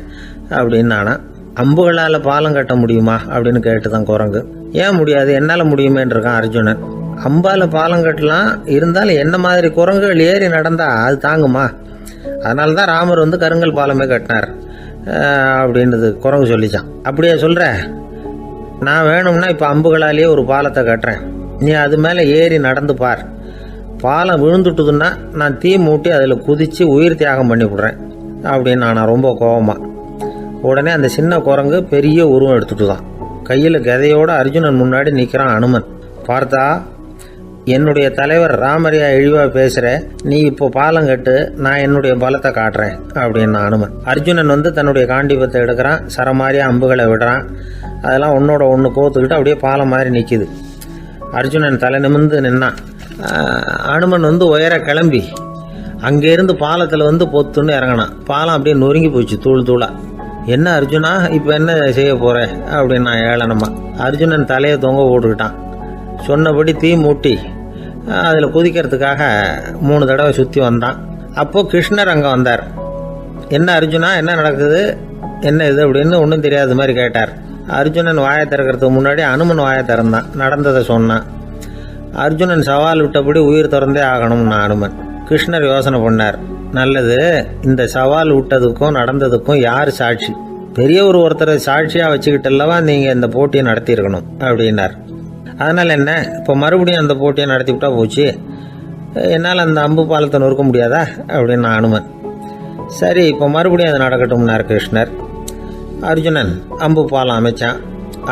அப்படின்னு நானா. அம்புகளால் பாலம் கட்ட முடியுமா அப்படின்னு கேட்டுதான் குரங்கு. ஏன் முடியாது, என்னால் முடியுமேன்னு இருக்கான் அர்ஜுனன். அம்பால் பாலம் கட்டலாம், இருந்தாலும் என்ன மாதிரி குரங்குகள் ஏறி நடந்தா அது தாங்குமா? அதனால தான் ராமர் கருங்கல் பாலமே கட்டினார் அப்படின்றது குரங்கு சொல்லிச்சான். அப்படியே சொல்கிற, நான் வேணும்னா இப்போ அம்புகளாலேயே ஒரு பாலத்தை கட்டுறேன், நீ அது மேலே ஏறி நடந்து பார். பாலம் விழுந்துட்டுதுன்னா நான் தீ மூட்டி அதில் குதித்து உயிர் தியாகம் பண்ணி விடுறேன் அப்படின்னு நான் ரொம்ப கோபமாக. உடனே அந்த சின்ன குரங்கு பெரிய உருவம் எடுத்துட்டு தான் கையில் கதையோடு அர்ஜுனன் முன்னாடி நிற்கிறான் அனுமன். பார்த்தா, என்னுடைய தலைவர் ராமரியா இழிவாக பேசுகிற, நீ இப்போ பாலம் கட்டு, நான் என்னுடைய பலத்தை காட்டுறேன் அப்படின்னு அனுமன். அர்ஜுனன் தன்னுடைய காண்டிபத்தை எடுக்கிறான், சரமாரியாக அம்புகளை விடுறான். அதெல்லாம் ஒன்றோட ஒன்று கோத்துக்கிட்டு அப்படியே பாலம் மாதிரி நிற்கிது. அர்ஜுனன் தலை நிமிர்ந்து நின்னான். அனுமன் உயர கிளம்பி அங்கேருந்து பாலத்தில் பொத்துன்னு இறங்கினான். பாலம் அப்படியே நொறுங்கி போச்சு தூள் தூளா. என்ன அர்ஜுனா, இப்போ என்ன செய்ய போகிற அப்படின்னு நான் ஏளனமா. அர்ஜுனன் தலையை தொங்க போட்டுக்கிட்டான். சொன்னபடி தீ மூட்டி அதில் குதிக்கிறதுக்காக 3 தடவை சுற்றி வந்தான். அப்போது கிருஷ்ணர் அங்கே வந்தார். என்ன அர்ஜுனா, என்ன நடக்குது, என்ன இது அப்படின்னு ஒன்றும் தெரியாத மாதிரி கேட்டார். அர்ஜுனன் வாயை திறக்கிறதுக்கு முன்னாடி அனுமன் வாயை திறந்தான், நடந்ததை சொன்னான். அர்ஜுனன் சவால் விட்டபடி உயிர் திறந்தே ஆகணும்னா அனுமன். கிருஷ்ணர் யோசனை பண்ணார், நல்லது, இந்த சவால் விட்டதுக்கும் நடந்ததுக்கும் யார் சாட்சி? பெரிய ஒருத்தரை சாட்சியாக வச்சுக்கிட்டல்லவா நீங்கள் இந்த போட்டியை நடத்தியிருக்கணும் அப்படின்னார். அதனால் என்ன, இப்போ மறுபடியும் அந்த போட்டியை நடத்தி விட்டா போச்சு, என்னால் அந்த அம்பு பாலத்தை நொறுக்க முடியாதா அப்படின்னு அனுமன். சரி, இப்போ மறுபடியும் அது நடக்கட்டும்னார் கிருஷ்ணர். அர்ஜுனன் அம்பு பாலம் அமைச்சான்.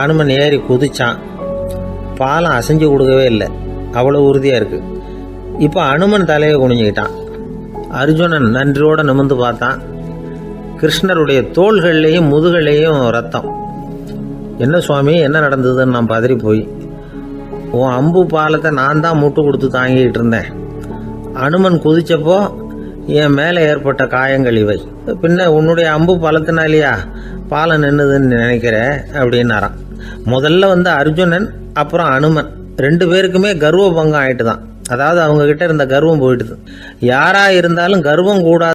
அனுமன் ஏறி குதிச்சான். பாலம் அசைஞ்சு கொடுக்கவே இல்லை, அவ்வளோ உறுதியாக இருக்குது. இப்போ அனுமன் தலையை குனிஞ்சுக்கிட்டான். அர்ஜுனன் நன்றியோடு நிமிர்ந்து பார்த்தான். கிருஷ்ணருடைய தோள்கள்லேயும் முதுகள்லேயும் ரத்தம். என்ன சுவாமி, என்ன நடந்ததுன்னு நான் பதறி போய், உன் அம்பு பாலத்தை நான் தான் முட்டு கொடுத்து தாங்கிட்டு இருந்தேன். அனுமன் குதிச்சப்போ என் மேலே ஏற்பட்ட காயங்கள் இவை. பின்ன உன்னுடைய அம்பு பாலத்தினாலேயா பாலம் நின்றுதுன்னு நினைக்கிற அப்படின்னாராம். முதல்ல அர்ஜுனன் அப்புறம் அனுமன் 2 பேருக்குமே கர்வ பங்கம் ஆயிட்டு தான். அதாவது அவங்க கிட்ட இருந்த கர்வம் போயிட்டுது. யாரா இருந்தாலும் கர்வம் கூடாது